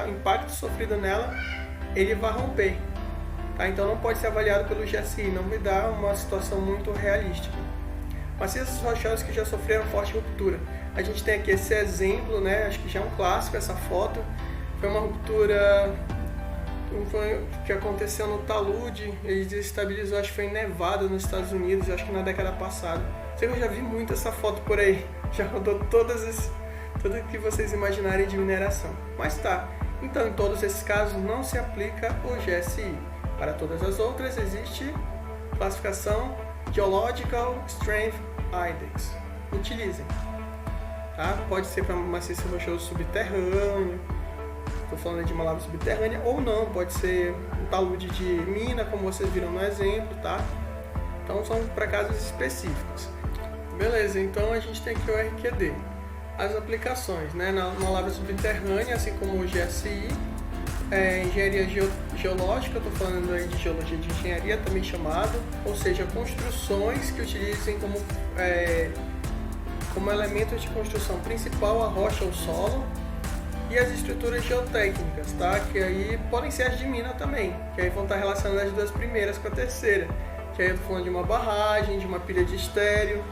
impacto sofrido nela, ele vai romper. Tá? Então não pode ser avaliado pelo GSI, não me dá uma situação muito realística. Maciços rochosos que já sofreram forte ruptura. A gente tem aqui esse exemplo, né? Acho que já é um clássico essa foto. Foi uma ruptura que aconteceu no talude, ele desestabilizou, acho que foi em Nevada, nos Estados Unidos, acho que na década passada. Eu já vi muito essa foto por aí, já rodou tudo que vocês imaginarem de mineração. Mas tá, então em todos esses casos não se aplica o GSI. Para todas as outras existe classificação Geological Strength Index. Utilizem. Tá? Pode ser para maciço rochoso subterrâneo, estou falando de uma lava subterrânea, ou não, pode ser um talude de mina, como vocês viram no exemplo, tá? Então são para casos específicos. Beleza, então a gente tem aqui o RQD. As aplicações, né? Na lava subterrânea, assim como o GSI, engenharia geológica, estou falando aí de geologia de engenharia, também chamado, ou seja, construções que utilizem como elemento de construção principal a rocha ou solo, e as estruturas geotécnicas, tá? Que aí podem ser as de mina também, que aí vão estar relacionadas as duas primeiras com a terceira, que aí eu estou falando de uma barragem, de uma pilha de estéreo,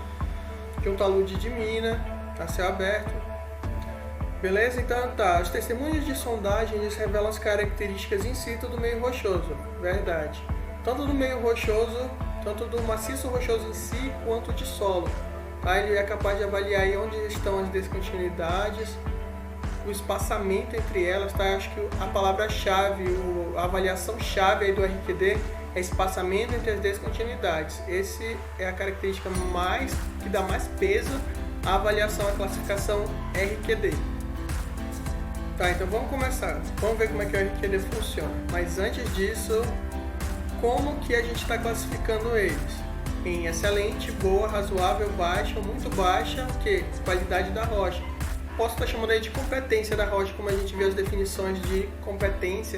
de um talude de mina, a céu aberto. Beleza? Então tá, os testemunhos de sondagem eles revelam as características in situ do meio rochoso, verdade. Tanto do meio rochoso, tanto do maciço rochoso em si, quanto de solo. Tá? Ele é capaz de avaliar aí onde estão as descontinuidades, o espaçamento entre elas, tá? Acho que a palavra-chave, a avaliação-chave aí do RQD é espaçamento entre as descontinuidades. Esse é a característica que dá mais peso à avaliação, à classificação RQD. Tá, então vamos começar. Vamos ver como é que o RQD funciona. Mas antes disso, como que a gente está classificando eles? Em excelente, boa, razoável, baixa, muito baixa, o que? Qualidade da rocha. Posso estar chamando aí de competência da rocha, como a gente viu as definições de competência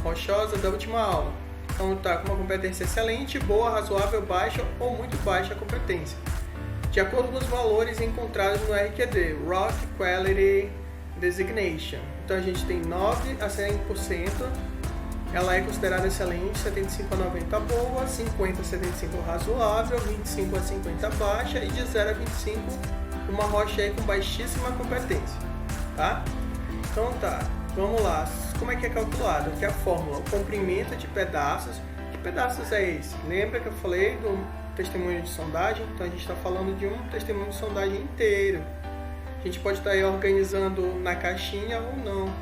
rochosa da última aula. Então tá com uma competência excelente, boa, razoável, baixa ou muito baixa competência. De acordo com os valores encontrados no RQD, Rock Quality Designation. Então a gente tem 9 a 100% ela é considerada excelente, 75 a 90 boa, 50 a 75 razoável, 25 a 50 baixa e de 0 a 25 uma rocha aí com baixíssima competência, tá? Então tá, vamos lá. Como é que é calculado? Aqui é a fórmula, o comprimento de pedaços. Que pedaços é esse? Lembra que eu falei do testemunho de sondagem? Então a gente está falando de um testemunho de sondagem inteiro. A gente pode estar aí organizando na caixinha ou não.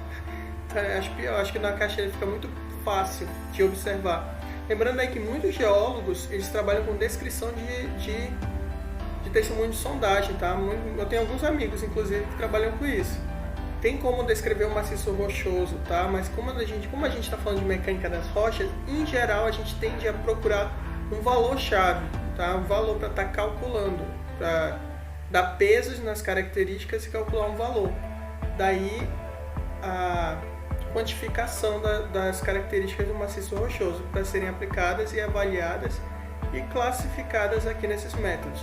Acho que na caixinha fica muito fácil de observar. Lembrando aí que muitos geólogos, eles trabalham com descrição de testemunho de sondagem, tá? Eu tenho alguns amigos, inclusive, que trabalham com isso. Tem como descrever um maciço rochoso, tá? Mas como a gente está falando de mecânica das rochas, em geral a gente tende a procurar um valor-chave, tá? Um valor para estar calculando, para dar pesos nas características e calcular um valor. Daí a quantificação das características do maciço rochoso para serem aplicadas e avaliadas e classificadas aqui nesses métodos.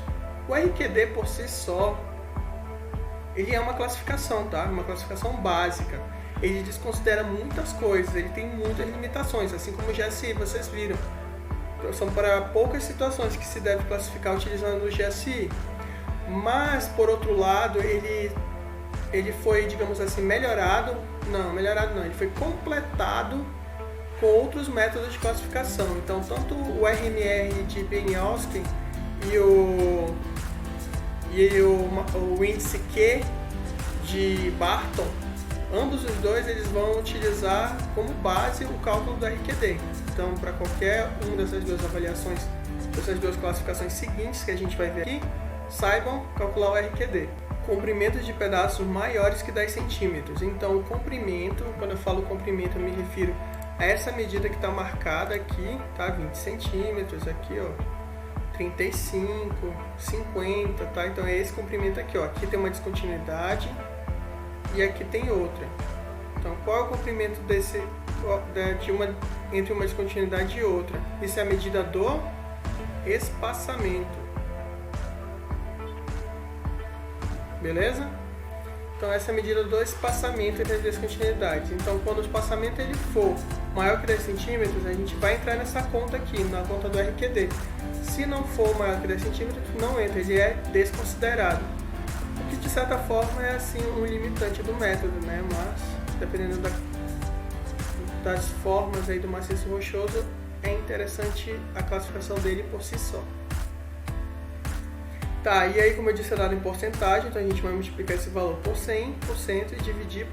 O RQD por si só, ele é uma classificação, tá? Uma classificação básica. Ele desconsidera muitas coisas, ele tem muitas limitações, assim como o GSI, vocês viram. São para poucas situações que se deve classificar utilizando o GSI. Mas, por outro lado, ele foi, digamos assim, melhorado não, ele foi completado com outros métodos de classificação. Então, tanto o RMR de Beniowski e o índice Q de Barton, ambos os dois eles vão utilizar como base o cálculo do RQD. Então, para qualquer uma dessas duas avaliações, dessas duas classificações seguintes que a gente vai ver aqui, saibam calcular o RQD. Comprimentos de pedaços maiores que 10 centímetros. Então, o comprimento, quando eu falo comprimento, eu me refiro a essa medida que está marcada aqui, tá? 20 centímetros, aqui, ó, 35, 50, tá? Então, é esse comprimento aqui, ó. Aqui tem uma descontinuidade e aqui tem outra. Então, qual é o comprimento entre uma descontinuidade e outra? Isso é a medida do espaçamento. Beleza? Então essa é a medida do espaçamento entre as descontinuidades. Então quando o espaçamento ele for maior que 10 centímetros, a gente vai entrar nessa conta aqui, na conta do RQD. Se não for maior que 10 centímetros, não entra, ele é desconsiderado. O que de certa forma é assim um limitante do método, né? Mas dependendo das formas aí do maciço rochoso, é interessante a classificação dele por si só. Tá, e aí como eu disse é dado em porcentagem, então a gente vai multiplicar esse valor por 100% e dividir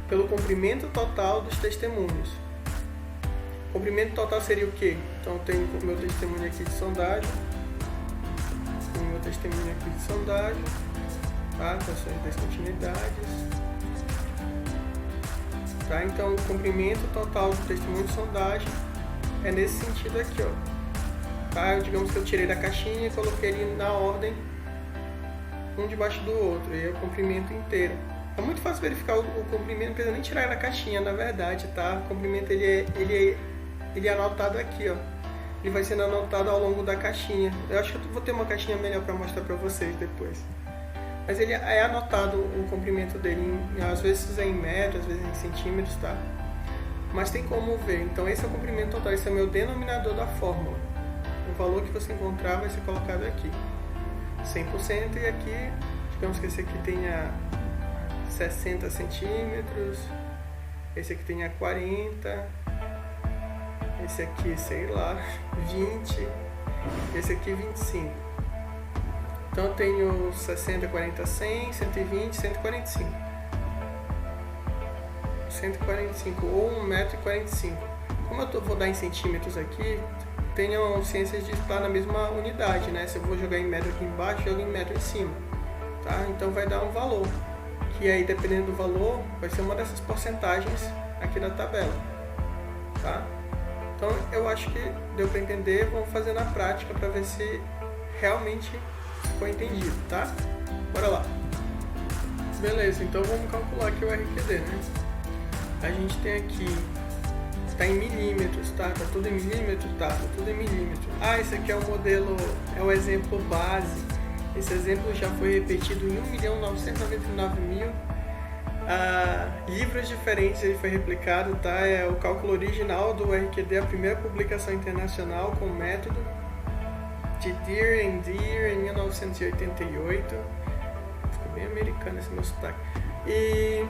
pelo comprimento total dos testemunhos. O comprimento total seria o quê? Então eu tenho o meu testemunho aqui de sondagem, tá? Então são as descontinuidades. Tá? Então o comprimento total do testemunho de sondagem é nesse sentido aqui, ó. Tá? Digamos que eu tirei da caixinha e coloquei ele na ordem, um debaixo do outro, e é o comprimento inteiro. É muito fácil verificar o comprimento, não precisa nem tirar da caixinha, na verdade, tá? O comprimento ele é anotado aqui, ó. Ele vai sendo anotado ao longo da caixinha. Eu acho que eu vou ter uma caixinha melhor para mostrar para vocês depois. Mas ele é anotado o comprimento dele, às vezes é em metros, às vezes em centímetros, tá? Mas tem como ver. Então esse é o comprimento total, esse é o meu denominador da fórmula. O valor que você encontrar vai ser colocado aqui, 100%, e aqui, digamos que esse aqui tenha 60 centímetros, esse aqui tenha 40, esse aqui, sei lá, 20, esse aqui 25. Então eu tenho 60, 40, 100, 120, 145. 145 ou 1,45 m. Como eu vou dar em centímetros aqui, tenham ciência de estar na mesma unidade, né? Se eu vou jogar em metro aqui embaixo, jogo em metro em cima, tá? Então vai dar um valor, que aí dependendo do valor, vai ser uma dessas porcentagens aqui da tabela, tá? Então eu acho que deu para entender, vamos fazer na prática para ver se realmente foi entendido, tá? Bora lá. Beleza, então vamos calcular aqui o RQD, né? A gente tem aqui, tá em milímetros, tá? Tá tudo em milímetros? Tá tudo em milímetros. Ah, esse aqui é o modelo, é o exemplo base. Esse exemplo já foi repetido em 1.999.000 Livros diferentes ele foi replicado, tá? É o cálculo original do RQD, a primeira publicação internacional com o método de Deer and Deer em 1988. Ficou bem americano esse meu sotaque. E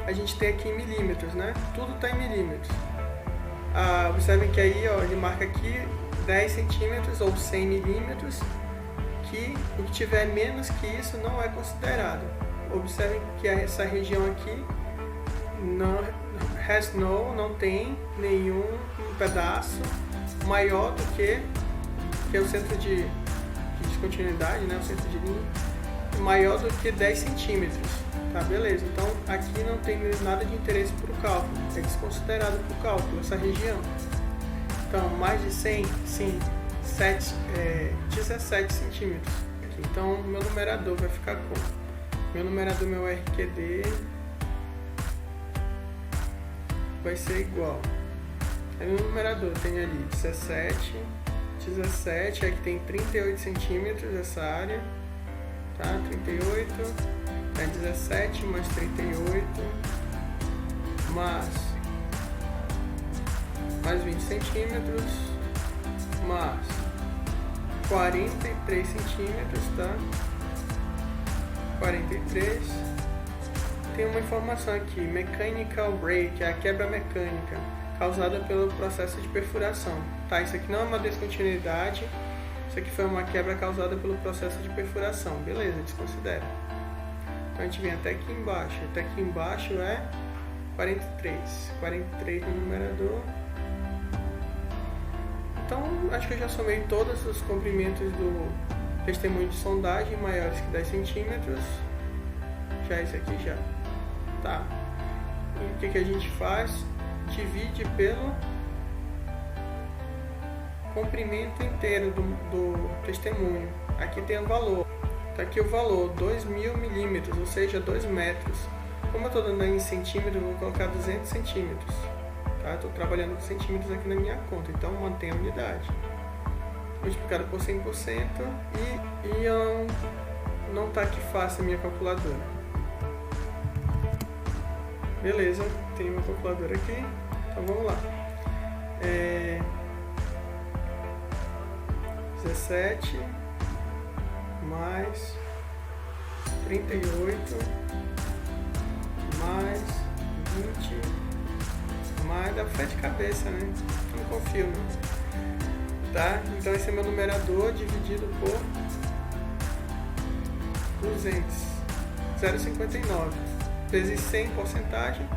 a gente tem aqui em milímetros, né? Tudo está em milímetros. Observem que aí, ó, ele marca aqui 10 centímetros ou 100 milímetros, que o que tiver menos que isso não é considerado. Observem que essa região aqui não tem nenhum pedaço maior do que o centro de descontinuidade, né? O centro de linha, maior do que 10 centímetros. Tá, beleza. Então aqui não tem nada de interesse para o cálculo, é desconsiderado para o cálculo essa região. Então mais de 100, sim, 17 centímetros. Aqui. Então meu numerador vai ficar como? Meu numerador, meu RQD, vai ser igual. Aí meu numerador tem ali 17, aqui tem 38 centímetros essa área, tá? 38, é 17 mais 38, mais 20 centímetros, mais 43 centímetros, tá? 43. Tem uma informação aqui, mechanical break, é a quebra mecânica causada pelo processo de perfuração. Tá, isso aqui não é uma descontinuidade, isso aqui foi uma quebra causada pelo processo de perfuração. Beleza, desconsidera. Então a gente vem até aqui embaixo é 43 no numerador. Então acho que eu já somei todos os comprimentos do testemunho de sondagem maiores que 10 centímetros. Já esse aqui já. Tá. E o que a gente faz? Divide pelo comprimento inteiro do testemunho. Aqui tem o valor. Tá aqui o valor, 2.000 milímetros, ou seja, 2 metros. Como eu estou dando em centímetros, eu vou colocar 200 centímetros. Tá? Estou trabalhando com centímetros aqui na minha conta, então mantém a unidade. Multiplicado por 100% e não está aqui fácil a minha calculadora. Beleza, tem uma calculadora aqui, então vamos lá. 17 mais 38 mais 20 mais dá fé de cabeça, né? Não confio não. Tá? Então esse é meu numerador dividido por 200, 0,59 vezes 100 porcentagem,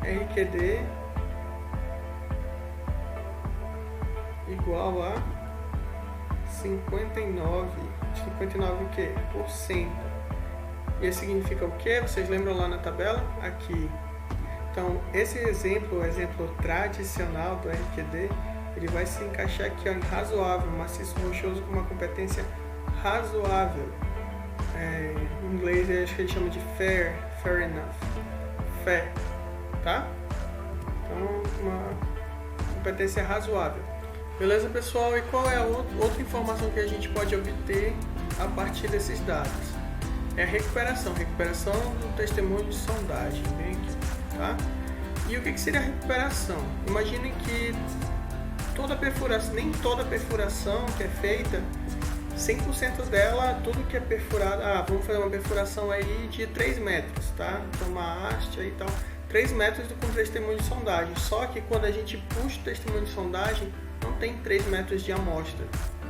RQD igual a 59 o que? Por cento. E isso significa o que? Vocês lembram lá na tabela? Aqui. Então esse exemplo, o exemplo tradicional do RQD, ele vai se encaixar aqui, ó, em razoável, maciço rochoso com uma competência razoável. Em inglês eu acho que ele chama de fair enough, fair, tá? Então uma competência razoável. Beleza, pessoal? E qual é a outra informação que a gente pode obter a partir desses dados? É a recuperação do testemunho de sondagem, bem aqui, tá? E o que seria a recuperação? Imagine que nem toda perfuração que é feita, 100% dela, tudo que é perfurado, vamos fazer uma perfuração aí de 3 metros, tá? Então uma haste aí e tal, 3 metros com testemunho de sondagem, só que quando a gente puxa o testemunho de sondagem, não tem 3 metros de amostra,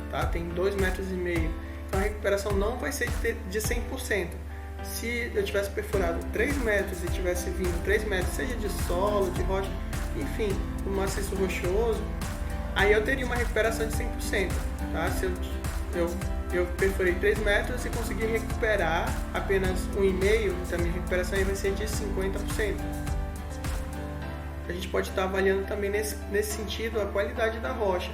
tá? Tem 2,5 metros. Então a recuperação não vai ser de 100%. Se eu tivesse perfurado 3 metros e tivesse vindo 3 metros, seja de solo, de rocha, enfim, um maciço rochoso, aí eu teria uma recuperação de 100%, tá? Se eu perfurei 3 metros e consegui recuperar apenas 1,5, então a minha recuperação aí vai ser de 50%. A gente pode estar avaliando também nesse sentido a qualidade da rocha,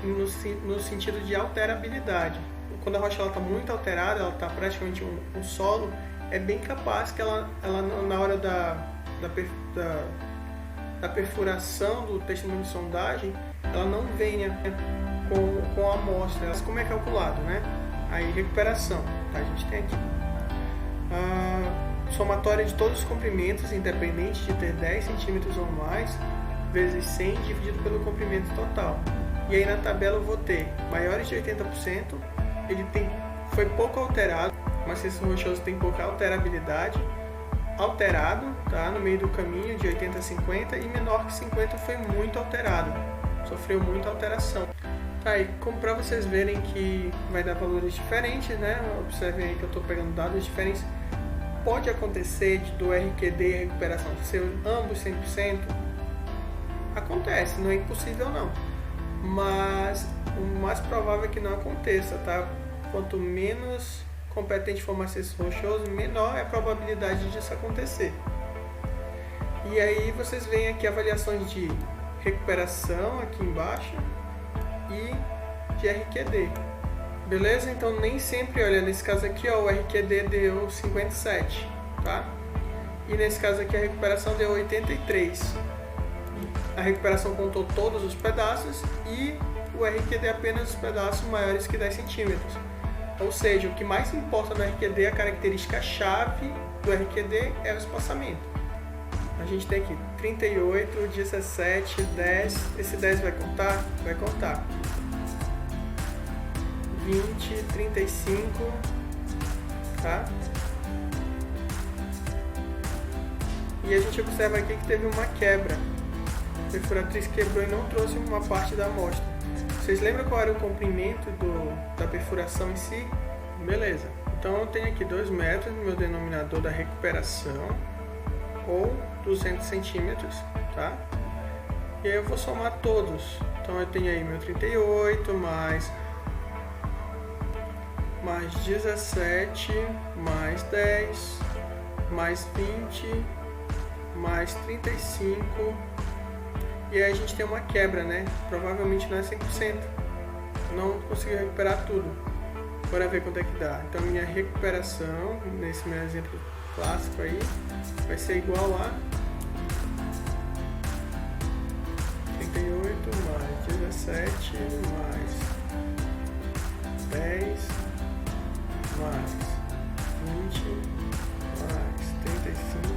no sentido de alterabilidade. Quando a rocha está muito alterada, ela está praticamente um solo, é bem capaz que ela na hora da perfuração do testemunho de sondagem, ela não venha com a amostra. Como é calculado, né? Aí recuperação, tá? A gente tem aqui somatória de todos os comprimentos, independente de ter 10 centímetros ou mais, vezes 100 dividido pelo comprimento total. E aí na tabela eu vou ter maiores de 80%, foi pouco alterado, o maciço rochoso tem pouca alterabilidade, alterado, tá, no meio do caminho de 80 a 50, e menor que 50 foi muito alterado, sofreu muita alteração. Tá, e como para vocês verem que vai dar valores diferentes, né, observem aí que eu estou pegando dados diferentes, pode acontecer do RQD e recuperação ser ambos 100%, acontece, não é impossível não, mas o mais provável é que não aconteça, tá, quanto menos competente for o maciço rochoso, menor é a probabilidade disso acontecer. E aí vocês veem aqui avaliações de recuperação aqui embaixo e de RQD. Beleza? Então nem sempre, olha, nesse caso aqui, ó, o RQD deu 57, tá? E nesse caso aqui a recuperação deu 83. A recuperação contou todos os pedaços e o RQD apenas os pedaços maiores que 10 centímetros. Ou seja, o que mais importa no RQD, a característica-chave do RQD é o espaçamento. A gente tem aqui 38, 17, 10, esse 10 vai contar? Vai contar. 20, 35, tá? E a gente observa aqui que teve uma quebra. A perfuratriz quebrou e não trouxe uma parte da amostra. Vocês lembram qual era o comprimento da perfuração em si? Beleza. Então eu tenho aqui 2 metros no meu denominador da recuperação, ou 200 centímetros, tá? E aí eu vou somar todos. Então eu tenho aí meu 38, mais 17, mais 10, mais 20, mais 35. E aí a gente tem uma quebra, né? Provavelmente não é 100%. Não consegui recuperar tudo. Bora ver quanto é que dá. Então minha recuperação, nesse meu exemplo clássico aí, vai ser igual a 38 mais 17 mais 10 mais 20 mais 35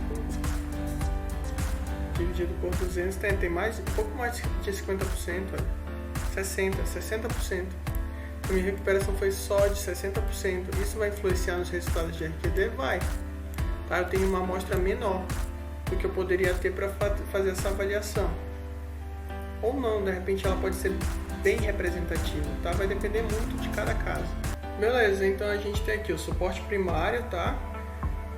dividido por 200, tem mais, um pouco mais de 50%, olha, 60%. A minha recuperação foi só de 60%. Isso vai influenciar nos resultados de RQD? Vai. Tá? Eu tenho uma amostra menor do que eu poderia ter para fazer essa avaliação. Ou não, de repente ela pode ser bem representativa, tá? Vai depender muito de cada caso. Beleza, então a gente tem aqui o suporte primário, tá?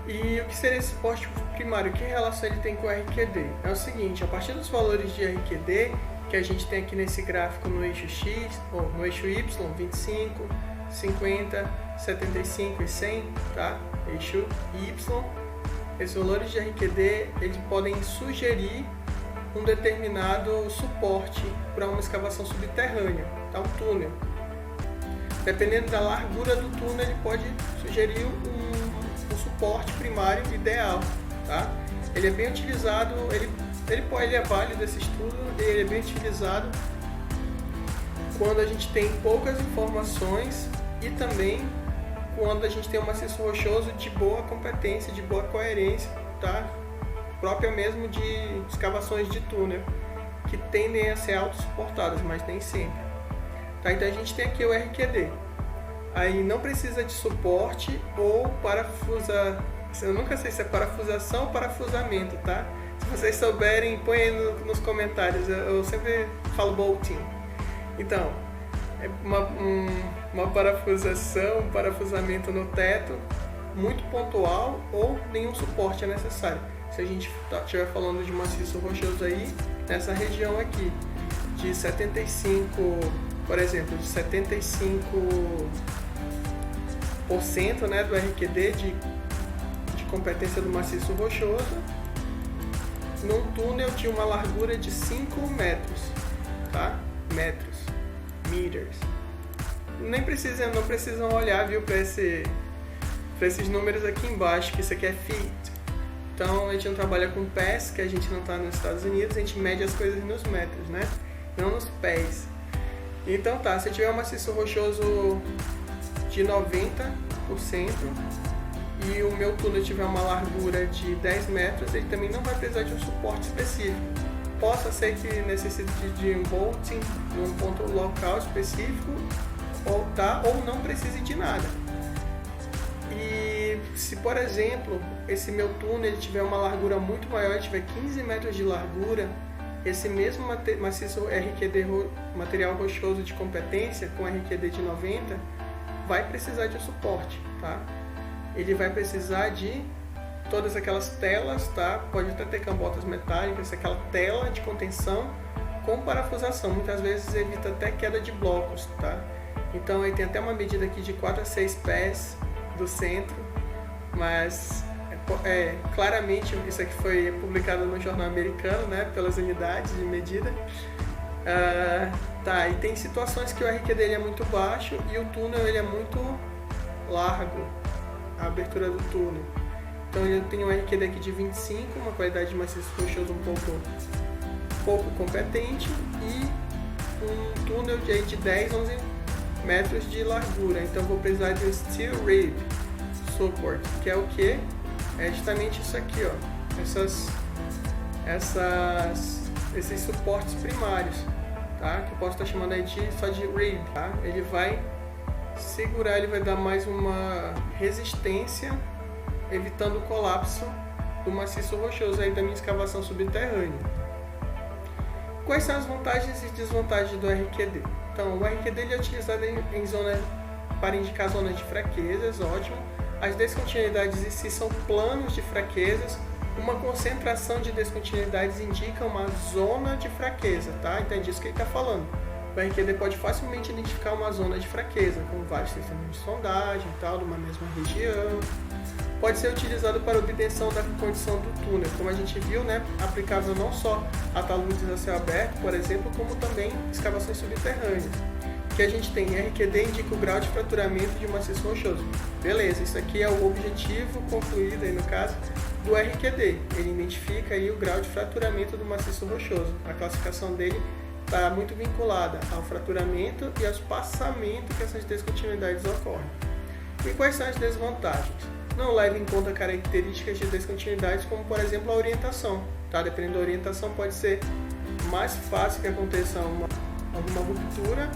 E o que seria esse suporte primário? Que relação ele tem com o RQD? É o seguinte, a partir dos valores de RQD, que a gente tem aqui nesse gráfico no eixo X, ou no eixo Y, 25, 50, 75 e 100, tá? Eixo Y, esses valores de RQD, eles podem sugerir um determinado suporte para uma escavação subterrânea, tá? Um túnel. Dependendo da largura do túnel, ele pode sugerir um suporte primário ideal, tá? Ele é bem utilizado, ele é válido esse estudo, ele é bem utilizado quando a gente tem poucas informações e também quando a gente tem um maciço rochoso de boa competência, de boa coerência, tá? Própria mesmo de escavações de túnel, que tendem a ser autossuportadas, mas nem sempre. Tá? Então a gente tem aqui o RQD. Aí não precisa de suporte ou parafusa. Eu nunca sei se é parafusação ou parafusamento, tá? Se vocês souberem, põe aí nos comentários. Eu sempre falo bolting. Então, é uma parafusação, um parafusamento no teto muito pontual ou nenhum suporte é necessário. Se a gente estiver falando de maciço rochoso aí, nessa região aqui, de 75, por exemplo, de 75%, né, do RQD de competência do maciço rochoso, num túnel de uma largura de 5 metros, tá? Meters. Não precisam olhar, viu, para esses números aqui embaixo, que isso aqui é feet. Então a gente não trabalha com pés, que a gente não está nos Estados Unidos, a gente mede as coisas nos metros, né? Não nos pés. Então tá, se tiver um maciço rochoso de 90% e o meu túnel tiver uma largura de 10 metros, ele também não vai precisar de um suporte específico. Possa ser que necessite de um bolting num ponto local específico, ou não precise de nada. E se, por exemplo, esse meu túnel ele tiver uma largura muito maior, ele tiver 15 metros de largura, esse mesmo maciço RQD, material rochoso de competência, com RQD de 90, vai precisar de um suporte, tá? Ele vai precisar de todas aquelas telas, tá? Pode até ter cambotas metálicas, aquela tela de contenção com parafusação. Muitas vezes evita até queda de blocos, tá? Então aí tem até uma medida aqui de 4 a 6 pés do centro, mas claramente isso aqui foi publicado no jornal americano, né? Pelas unidades de medida. Tá, e tem situações que o RQ dele é muito baixo e o túnel ele é muito largo, a abertura do túnel. Então eu tenho um RQD aqui de 25, uma qualidade de maciço rochoso um pouco competente, e um túnel de 10, 11 metros de largura. Então eu vou precisar de um Steel Rib Support, que é o que? É justamente isso aqui, ó. Esses suportes primários, tá? Que eu posso estar chamando aí só de rib, tá? Ele vai segurar, ele vai dar mais uma resistência, evitando o colapso do maciço rochoso aí da minha escavação subterrânea. Quais são as vantagens e desvantagens do RQD? Então, o RQD ele é utilizado para indicar zonas de fraquezas, ótimo. As descontinuidades em si são planos de fraquezas. Uma concentração de descontinuidades indica uma zona de fraqueza, tá? Então é disso que ele está falando. O RQD pode facilmente identificar uma zona de fraqueza, com vários sistemas de sondagem e tal, numa mesma região. Pode ser utilizado para obtenção da condição do túnel, como a gente viu, né? Aplicável não só a taludes a céu aberto, por exemplo, como também escavações subterrâneas. Que a gente tem RQD indica o grau de fraturamento de maciço rochoso. Beleza, isso aqui é o objetivo concluído aí no caso do RQD. Ele identifica aí o grau de fraturamento do maciço rochoso. A classificação dele está muito vinculada ao fraturamento e ao espaçamento que essas descontinuidades ocorrem. E quais são as desvantagens? Não leva em conta características de descontinuidades, como por exemplo a orientação. Tá? Dependendo da orientação, pode ser mais fácil que aconteça alguma ruptura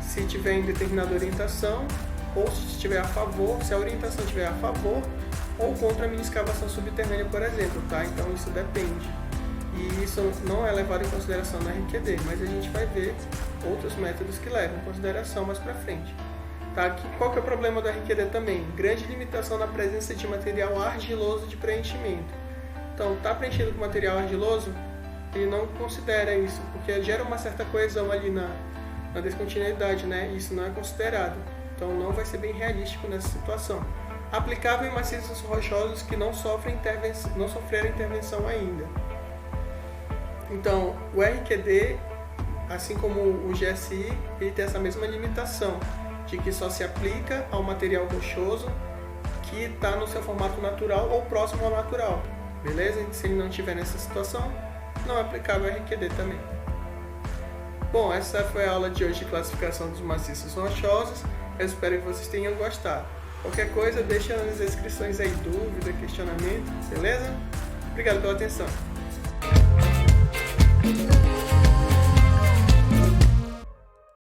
se tiver em determinada orientação, ou se estiver a favor, se a orientação estiver a favor ou contra a mini escavação subterrânea, por exemplo, tá? Então isso depende. E isso não é levado em consideração na RQD, mas a gente vai ver outros métodos que levam em consideração mais para frente. Tá? Qual que é o problema do RQD também? Grande limitação na presença de material argiloso de preenchimento. Então, tá preenchido com material argiloso, ele não considera isso, porque gera uma certa coesão ali na descontinuidade, né? Isso não é considerado. Então não vai ser bem realístico nessa situação. Aplicável em maciços rochosos que não sofreram intervenção ainda. Então, o RQD, assim como o GSI, ele tem essa mesma limitação, de que só se aplica ao material rochoso que está no seu formato natural ou próximo ao natural. Beleza? Se ele não estiver nessa situação, não é aplicável ao RQD também. Bom, essa foi a aula de hoje de classificação dos maciços rochosos. Eu espero que vocês tenham gostado. Qualquer coisa, deixa nas descrições aí dúvida, questionamento, beleza? Obrigado pela atenção.